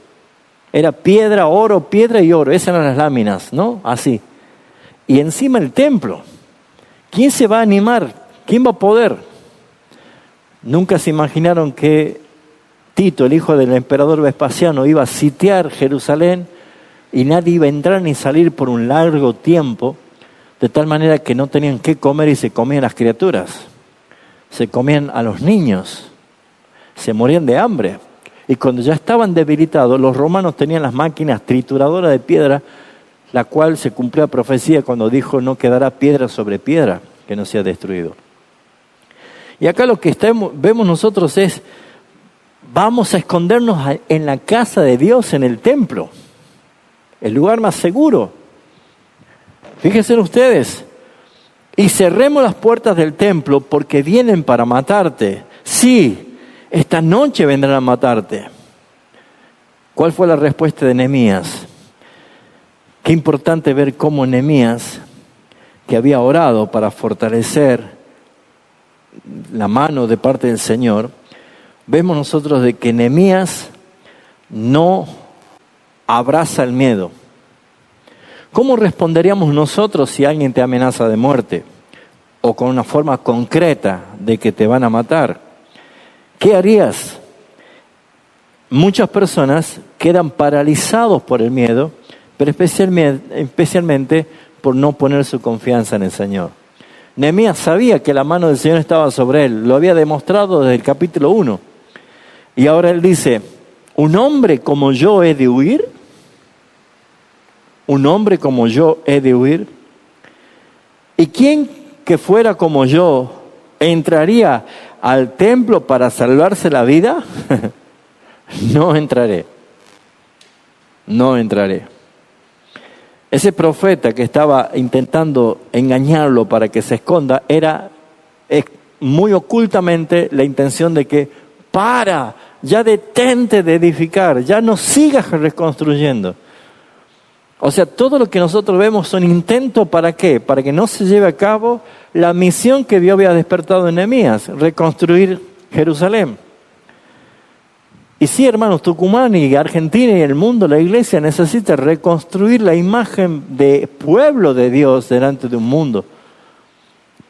era piedra, oro, piedra y oro, esas eran las láminas, ¿no? Así. Y encima el templo. ¿Quién se va a animar? ¿Quién va a poder? Nunca se imaginaron que Tito, el hijo del emperador Vespasiano, iba a sitiar Jerusalén y nadie iba a entrar ni salir por un largo tiempo, de tal manera que no tenían qué comer y se comían las criaturas, se comían a los niños, se morían de hambre. Y cuando ya estaban debilitados, los romanos tenían las máquinas trituradoras de piedra, la cual se cumplió la profecía cuando dijo: no quedará piedra sobre piedra que no sea destruido. Y acá lo que vemos nosotros es: vamos a escondernos en la casa de Dios, en el templo, el lugar más seguro. Fíjense ustedes: y cerremos las puertas del templo porque vienen para matarte. Sí, esta noche vendrán a matarte. ¿Cuál fue la respuesta de Nehemías? Qué importante ver cómo Nehemías, que había orado para fortalecer la mano de parte del Señor, vemos nosotros de que Nehemías no abraza el miedo. ¿Cómo responderíamos nosotros si alguien te amenaza de muerte o con una forma concreta de que te van a matar? ¿Qué harías? Muchas personas quedan paralizados por el miedo, pero especialmente por no poner su confianza en el Señor. Nehemías sabía que la mano del Señor estaba sobre él, lo había demostrado desde el capítulo 1. Y ahora él dice: ¿un hombre como yo he de huir? ¿Un hombre como yo he de huir? ¿Y quién que fuera como yo entraría al templo para salvarse la vida? No entraré. No entraré. Ese profeta que estaba intentando engañarlo para que se esconda, era muy ocultamente la intención de que: ya detente de edificar, ya no sigas reconstruyendo. O sea, todo lo que nosotros vemos son intentos ¿para qué? Para que no se lleve a cabo la misión que Dios había despertado en Nehemías, reconstruir Jerusalén. Y sí, hermanos, Tucumán y Argentina y el mundo, la iglesia necesita reconstruir la imagen de pueblo de Dios delante de un mundo.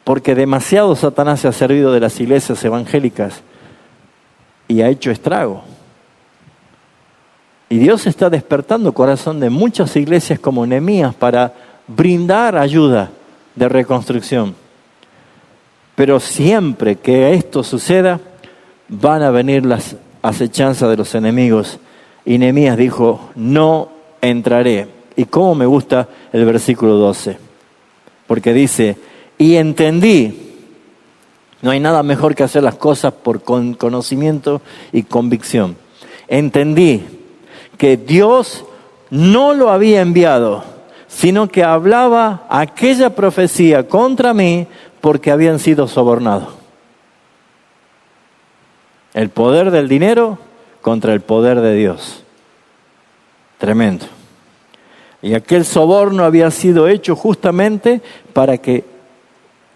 Porque demasiado Satanás se ha servido de las iglesias evangélicas y ha hecho estrago. Y Dios está despertando el corazón de muchas iglesias como Nehemías para brindar ayuda de reconstrucción. Pero siempre que esto suceda, van a venir las acechanzas de los enemigos. Y Nehemías dijo, no entraré. Y cómo me gusta el versículo 12. Porque dice, y entendí, no hay nada mejor que hacer las cosas por conocimiento y convicción. Entendí que Dios no lo había enviado, sino que hablaba aquella profecía contra mí porque habían sido sobornados. El poder del dinero contra el poder de Dios. Tremendo. Y aquel soborno había sido hecho justamente para que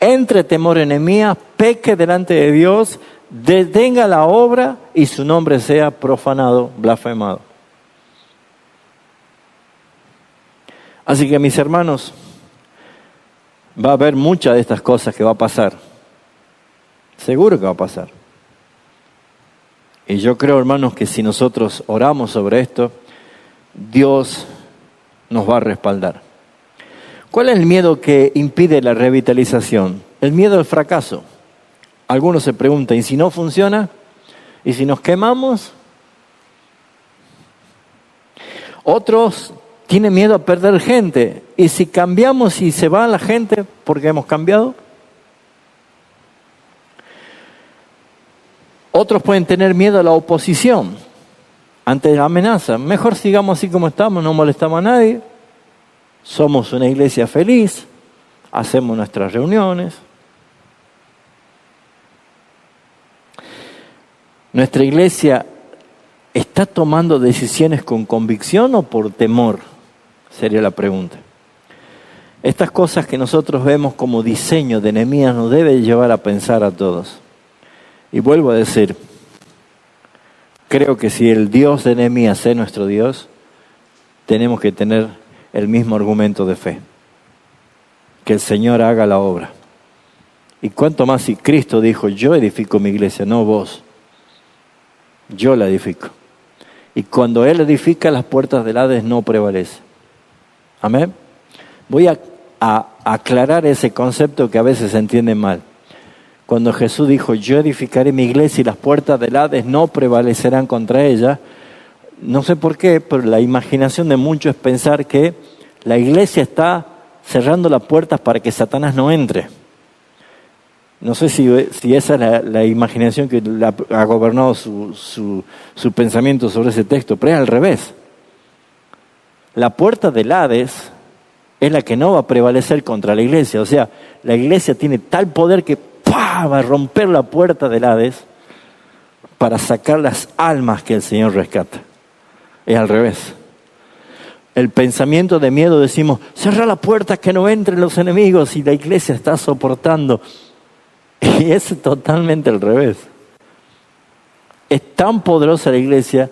entre temor en Nehemías, peque delante de Dios, detenga la obra y su nombre sea profanado, blasfemado. Así que mis hermanos, va a haber muchas de estas cosas que va a pasar. Seguro que va a pasar. Y yo creo, hermanos, que si nosotros oramos sobre esto, Dios nos va a respaldar. ¿Cuál es el miedo que impide la revitalización? El miedo al fracaso. Algunos se preguntan, ¿y si no funciona? ¿Y si nos quemamos? Otros tienen miedo a perder gente. ¿Y si cambiamos y se va la gente porque hemos cambiado? Otros pueden tener miedo a la oposición ante la amenaza. Mejor sigamos así como estamos, no molestamos a nadie. Somos una iglesia feliz, hacemos nuestras reuniones. ¿Nuestra iglesia está tomando decisiones con convicción o por temor? Sería la pregunta. Estas cosas que nosotros vemos como diseño de Nehemías nos debe llevar a pensar a todos. Y vuelvo a decir, creo que si el Dios de Nehemías es nuestro Dios, tenemos que tener el mismo argumento de fe. Que el Señor haga la obra. Y cuanto más si Cristo dijo, yo edifico mi iglesia, no vos. Yo la edifico. Y cuando Él edifica, las puertas del Hades no prevalecen. Amén. Voy a aclarar ese concepto que a veces se entiende mal. Cuando Jesús dijo, yo edificaré mi iglesia y las puertas del Hades no prevalecerán contra ella, no sé por qué, pero la imaginación de muchos es pensar que la iglesia está cerrando las puertas para que Satanás no entre. No sé si esa es la imaginación que ha gobernado su pensamiento sobre ese texto, pero es al revés. La puerta del Hades es la que no va a prevalecer contra la iglesia. O sea, la iglesia tiene tal poder que va a romper la puerta del Hades para sacar las almas que el Señor rescata. Es al revés. El pensamiento de miedo decimos, cerra la puerta que no entren los enemigos y la iglesia está soportando. Y es totalmente al revés. Es tan poderosa la iglesia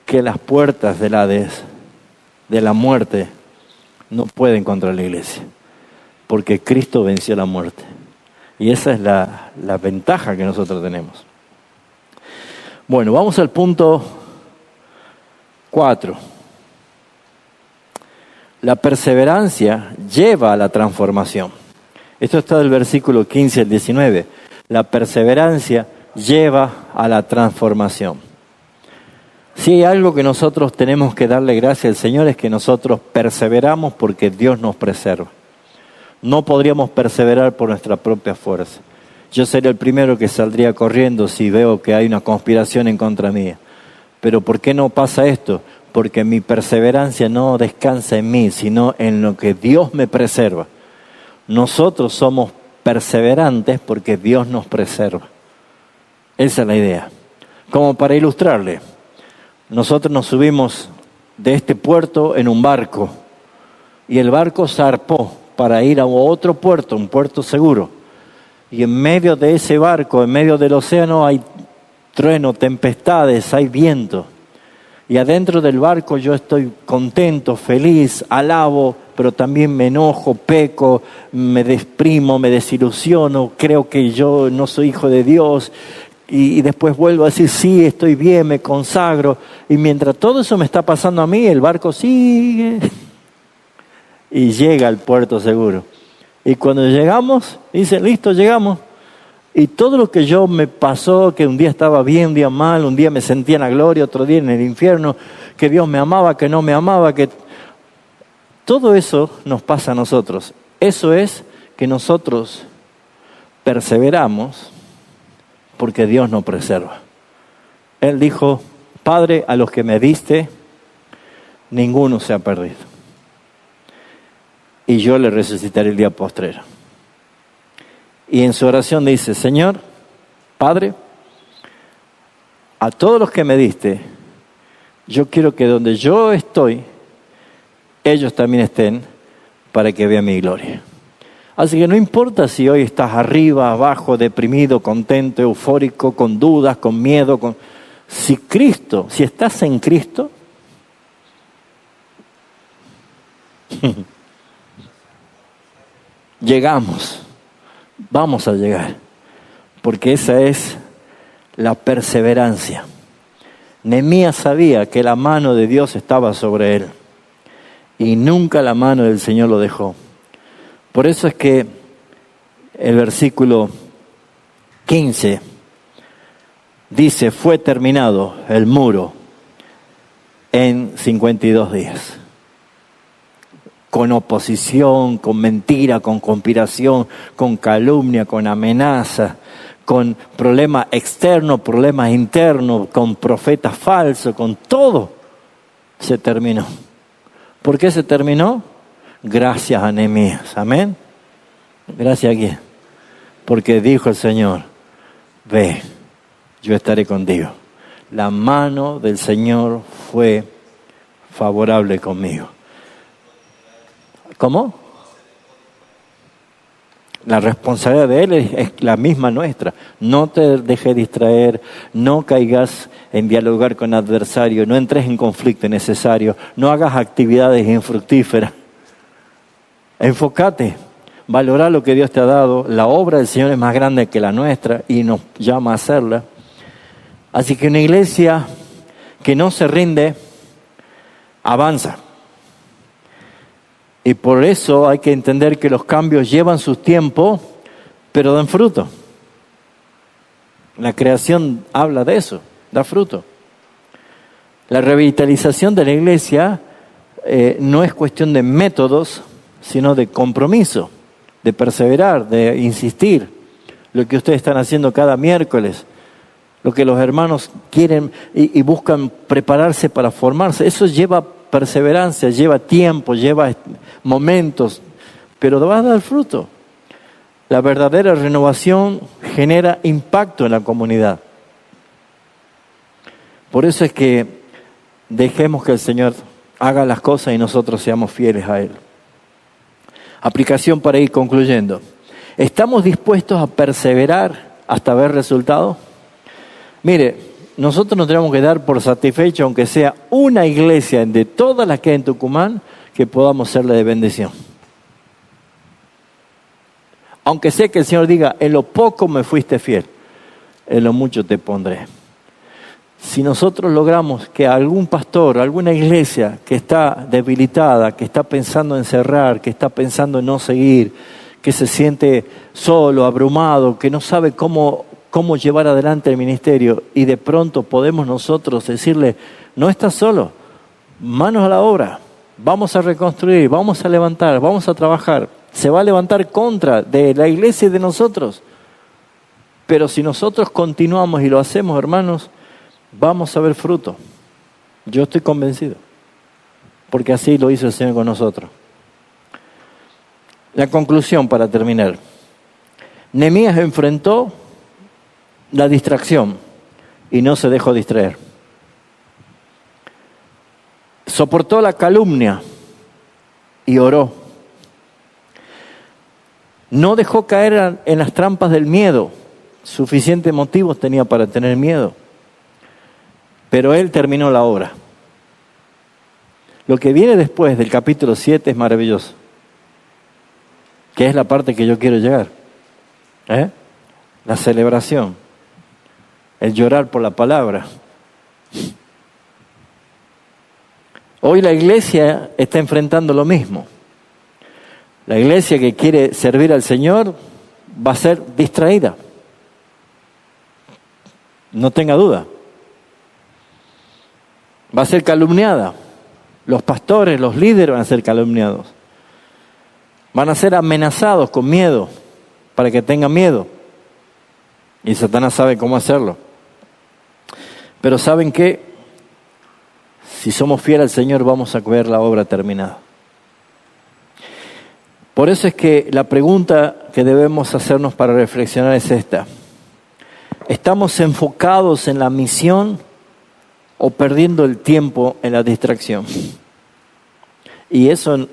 que las puertas del Hades, de la muerte, no pueden contra la iglesia. Porque Cristo venció la muerte. Y esa es la ventaja que nosotros tenemos. Bueno, vamos al punto 4. La perseverancia lleva a la transformación. Esto está del versículo 15 al 19. La perseverancia lleva a la transformación. Si hay algo que nosotros tenemos que darle gracias al Señor es que nosotros perseveramos porque Dios nos preserva. No podríamos perseverar por nuestra propia fuerza. Yo sería el primero que saldría corriendo si veo que hay una conspiración en contra mía. Pero ¿por qué no pasa esto? Porque mi perseverancia no descansa en mí, sino en lo que Dios me preserva. Nosotros somos perseverantes porque Dios nos preserva. Esa es la idea. Como para ilustrarle, nosotros nos subimos de este puerto en un barco y el barco zarpó para ir a otro puerto, un puerto seguro. Y en medio de ese barco, en medio del océano, hay trueno, tempestades, hay viento. Y adentro del barco yo estoy contento, feliz, alabo, pero también me enojo, peco, me desprimo, me desilusiono, creo que yo no soy hijo de Dios. Y después vuelvo a decir, sí, estoy bien, me consagro. Y mientras todo eso me está pasando a mí, el barco sigue y llega al puerto seguro. Y cuando llegamos, dicen, listo, llegamos. Y todo lo que yo me pasó, que un día estaba bien, un día mal, un día me sentía en la gloria, otro día en el infierno, que Dios me amaba, que no me amaba, que todo eso nos pasa a nosotros. Eso es que nosotros perseveramos porque Dios nos preserva. Él dijo, Padre, a los que me diste, ninguno se ha perdido. Y yo le resucitaré el día postrero. Y en su oración dice, Señor, Padre, a todos los que me diste, yo quiero que donde yo estoy, ellos también estén para que vean mi gloria. Así que no importa si hoy estás arriba, abajo, deprimido, contento, eufórico, con dudas, con miedo, si estás en Cristo, llegamos. Vamos a llegar, porque esa es la perseverancia. Nehemías sabía que la mano de Dios estaba sobre él y nunca la mano del Señor lo dejó. Por eso es que el versículo 15 dice, fue terminado el muro en 52 días. Con oposición, con mentira, con conspiración, con calumnia, con amenaza, con problemas externos, problemas internos, con profetas falsos, con todo, se terminó. ¿Por qué se terminó? Gracias a Nehemías. Amén. Gracias a quién. Porque dijo el Señor, ve, yo estaré contigo. La mano del Señor fue favorable conmigo. ¿Cómo? La responsabilidad de Él es la misma nuestra. No te dejes distraer, no caigas en dialogar con adversarios, no entres en conflicto innecesario, no hagas actividades infructíferas. Enfócate, valora lo que Dios te ha dado. La obra del Señor es más grande que la nuestra y nos llama a hacerla. Así que una iglesia que no se rinde, avanza. Y por eso hay que entender que los cambios llevan su tiempo, pero dan fruto. La creación habla de eso, da fruto. La revitalización de la iglesia no es cuestión de métodos, sino de compromiso, de perseverar, de insistir. Lo que ustedes están haciendo cada miércoles, lo que los hermanos quieren y buscan prepararse para formarse, eso lleva perseverancia, lleva tiempo, lleva momentos, pero va a dar fruto. La verdadera renovación genera impacto en la comunidad. Por eso es que dejemos que el Señor haga las cosas y nosotros seamos fieles a Él. Aplicación para ir concluyendo. ¿Estamos dispuestos a perseverar hasta ver resultados? Mire, nosotros nos tenemos que dar por satisfechos, aunque sea una iglesia de todas las que hay en Tucumán, que podamos serle de bendición. Aunque sé que el Señor diga, en lo poco me fuiste fiel, en lo mucho te pondré. Si nosotros logramos que algún pastor, alguna iglesia que está debilitada, que está pensando en cerrar, que está pensando en no seguir, que se siente solo, abrumado, que no sabe cómo llevar adelante el ministerio, y de pronto podemos nosotros decirle, no estás solo, manos a la obra, vamos a reconstruir, vamos a levantar, vamos a trabajar. Se va a levantar contra de la iglesia y de nosotros, pero si nosotros continuamos y lo hacemos, hermanos, vamos a ver fruto. Yo estoy convencido, porque así lo hizo el Señor con nosotros. La conclusión para terminar. Nehemías enfrentó la distracción y no se dejó distraer. Soportó la calumnia y oró. No dejó caer en las trampas del miedo. Suficientes motivos tenía para tener miedo. Pero él terminó la obra. Lo que viene después del capítulo 7 es maravilloso. Que es la parte que yo quiero llegar. La celebración. El llorar por la palabra. Hoy la iglesia está enfrentando lo mismo. La iglesia que quiere servir al Señor va a ser distraída. No tenga duda. Va a ser calumniada. Los pastores, los líderes van a ser calumniados. Van a ser amenazados con miedo, para que tengan miedo. Y Satanás sabe cómo hacerlo. Pero ¿saben qué? Si somos fieles al Señor, vamos a ver la obra terminada. Por eso es que la pregunta que debemos hacernos para reflexionar es esta. ¿Estamos enfocados en la misión o perdiendo el tiempo en la distracción? Y eso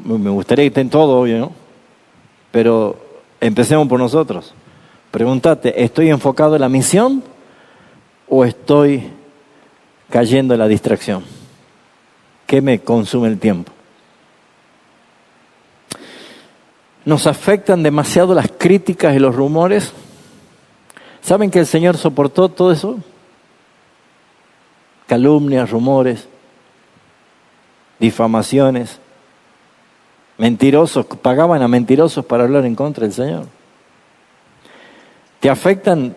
me gustaría que estén todos, obvio, ¿no? Pero empecemos por nosotros. Pregúntate, ¿estoy enfocado en la misión o estoy cayendo en la distracción? ¿Qué me consume el tiempo? ¿Nos afectan demasiado las críticas y los rumores? ¿Saben que el Señor soportó todo eso? Calumnias, rumores, difamaciones. Mentirosos, pagaban a mentirosos para hablar en contra del Señor. ¿Te afectan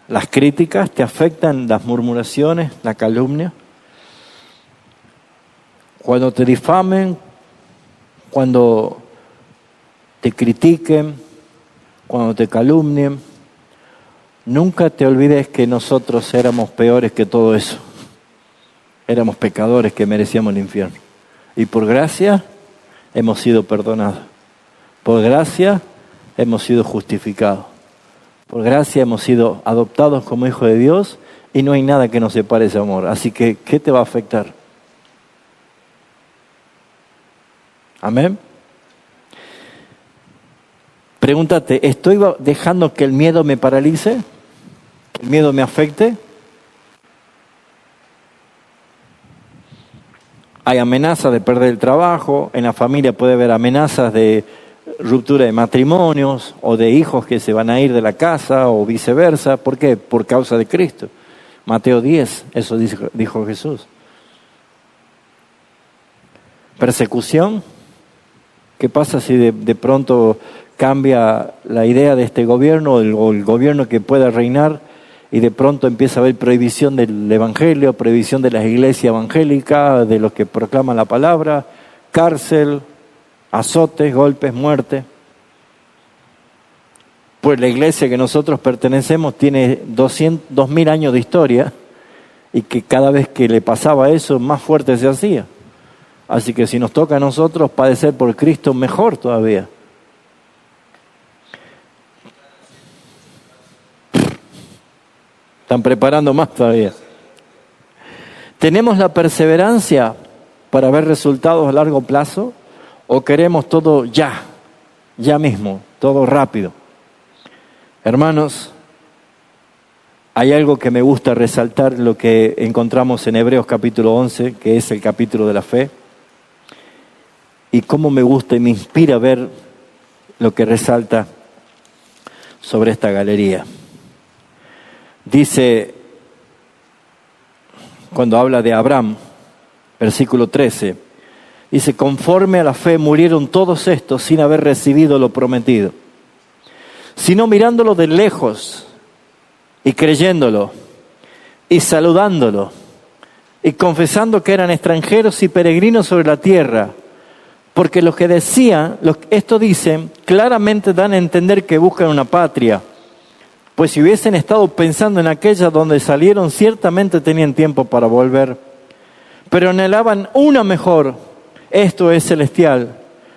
las críticas? ¿Te afectan las murmuraciones, la calumnia? Cuando te difamen, cuando te critiquen, cuando te calumnien, nunca te olvides que nosotros éramos peores que todo eso. Éramos pecadores que merecíamos el infierno. Y por gracia hemos sido perdonados. Por gracia hemos sido justificados. Por gracia hemos sido adoptados como hijos de Dios y no hay nada que nos separe ese amor. Así que, ¿qué te va a afectar? Amén. Pregúntate, ¿estoy dejando que el miedo me paralice? ¿Que el miedo me afecte? Hay amenazas de perder el trabajo, en la familia puede haber amenazas de ruptura de matrimonios o de hijos que se van a ir de la casa o viceversa. ¿Por qué? Por causa de Cristo. Mateo 10, eso dijo Jesús. Persecución. ¿Qué pasa si de pronto cambia la idea de este gobierno o el gobierno que pueda reinar y de pronto empieza a haber prohibición del evangelio, prohibición de las iglesias evangélicas, de los que proclaman la palabra, cárcel, azotes, golpes, muerte? Pues la iglesia que nosotros pertenecemos tiene 2000 años de historia y que cada vez que le pasaba eso, más fuerte se hacía. Así que si nos toca a nosotros padecer por Cristo, mejor todavía. Están preparando más todavía. ¿Tenemos la perseverancia para ver resultados a largo plazo? ¿O queremos todo ya mismo, todo rápido? Hermanos, hay algo que me gusta resaltar, lo que encontramos en Hebreos capítulo 11, que es el capítulo de la fe. Y cómo me gusta y me inspira ver lo que resalta sobre esta galería. Dice, cuando habla de Abraham, versículo 13, dice, conforme a la fe murieron todos estos sin haber recibido lo prometido, sino mirándolo de lejos y creyéndolo y saludándolo y confesando que eran extranjeros y peregrinos sobre la tierra. Porque los que decían, esto dicen, claramente dan a entender que buscan una patria. Pues si hubiesen estado pensando en aquella donde salieron, ciertamente tenían tiempo para volver. Pero anhelaban una mejor, esto es celestial,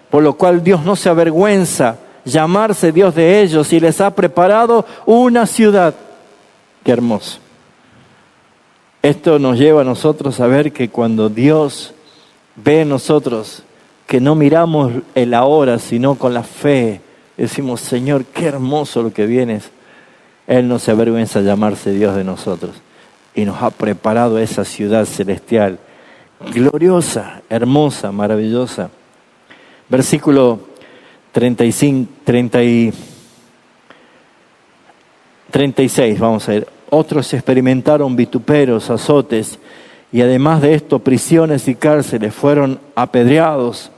por lo cual Dios no se avergüenza llamarse Dios de ellos y les ha preparado una ciudad. Qué hermoso. Esto nos lleva a nosotros a ver que cuando Dios ve en nosotros que no miramos el ahora, sino con la fe. Decimos, Señor, qué hermoso lo que vienes. Él no se avergüenza de llamarse Dios de nosotros. Y nos ha preparado esa ciudad celestial, gloriosa, hermosa, maravillosa. Versículo 36, vamos a ver. Otros experimentaron vituperos, azotes, y además de esto, prisiones y cárceles. Fueron apedreados,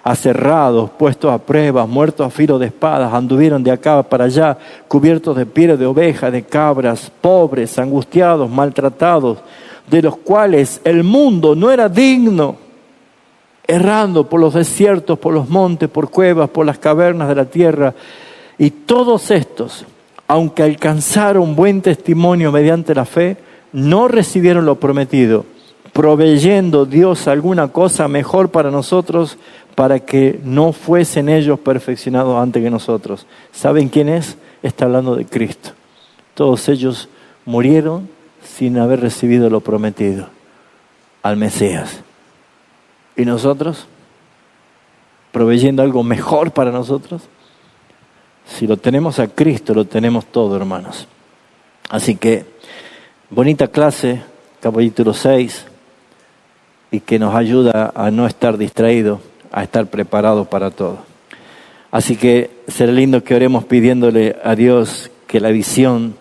aserrados, puestos a prueba, muertos a filo de espadas, anduvieron de acá para allá, cubiertos de pieles de ovejas, de cabras, pobres, angustiados, maltratados, de los cuales el mundo no era digno, errando por los desiertos, por los montes, por cuevas, por las cavernas de la tierra. Y todos estos, aunque alcanzaron buen testimonio mediante la fe, no recibieron lo prometido, proveyendo Dios alguna cosa mejor para nosotros, para que no fuesen ellos perfeccionados antes que nosotros. ¿Saben quién es? Está hablando de Cristo. Todos ellos murieron sin haber recibido lo prometido, al Mesías. ¿Y nosotros? ¿Proveyendo algo mejor para nosotros? Si lo tenemos a Cristo, lo tenemos todo, hermanos. Así que, bonita clase, capítulo 6, y que nos ayuda a no estar distraídos, a estar preparados para todo. Así que será lindo que oremos pidiéndole a Dios que la visión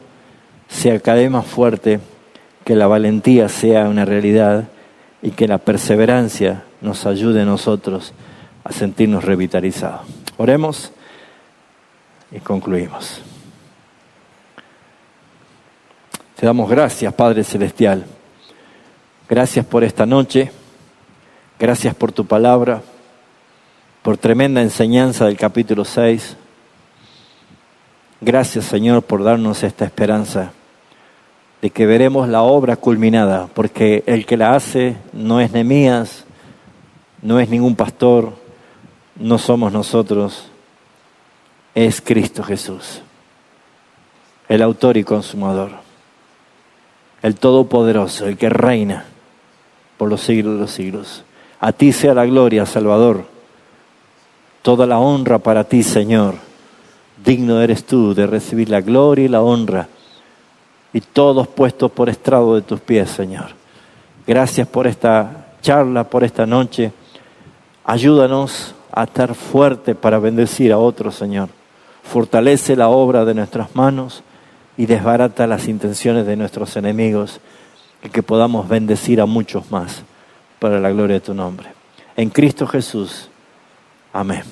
sea cada vez más fuerte, que la valentía sea una realidad y que la perseverancia nos ayude a nosotros a sentirnos revitalizados. Oremos y concluimos. Te damos gracias, Padre Celestial. Gracias por esta noche. Gracias por tu palabra, por tremenda enseñanza del capítulo 6. Gracias, Señor, por darnos esta esperanza de que veremos la obra culminada, porque el que la hace no es Nehemías, no es ningún pastor, no somos nosotros, es Cristo Jesús, el autor y consumador, el Todopoderoso, el que reina por los siglos de los siglos. A ti sea la gloria, Salvador, toda la honra para ti, Señor. Digno eres tú de recibir la gloria y la honra, y todos puestos por estrado de tus pies, Señor. Gracias por esta charla, por esta noche. Ayúdanos a estar fuerte para bendecir a otros, Señor. Fortalece la obra de nuestras manos y desbarata las intenciones de nuestros enemigos, y que podamos bendecir a muchos más para la gloria de tu nombre. En Cristo Jesús. Amén.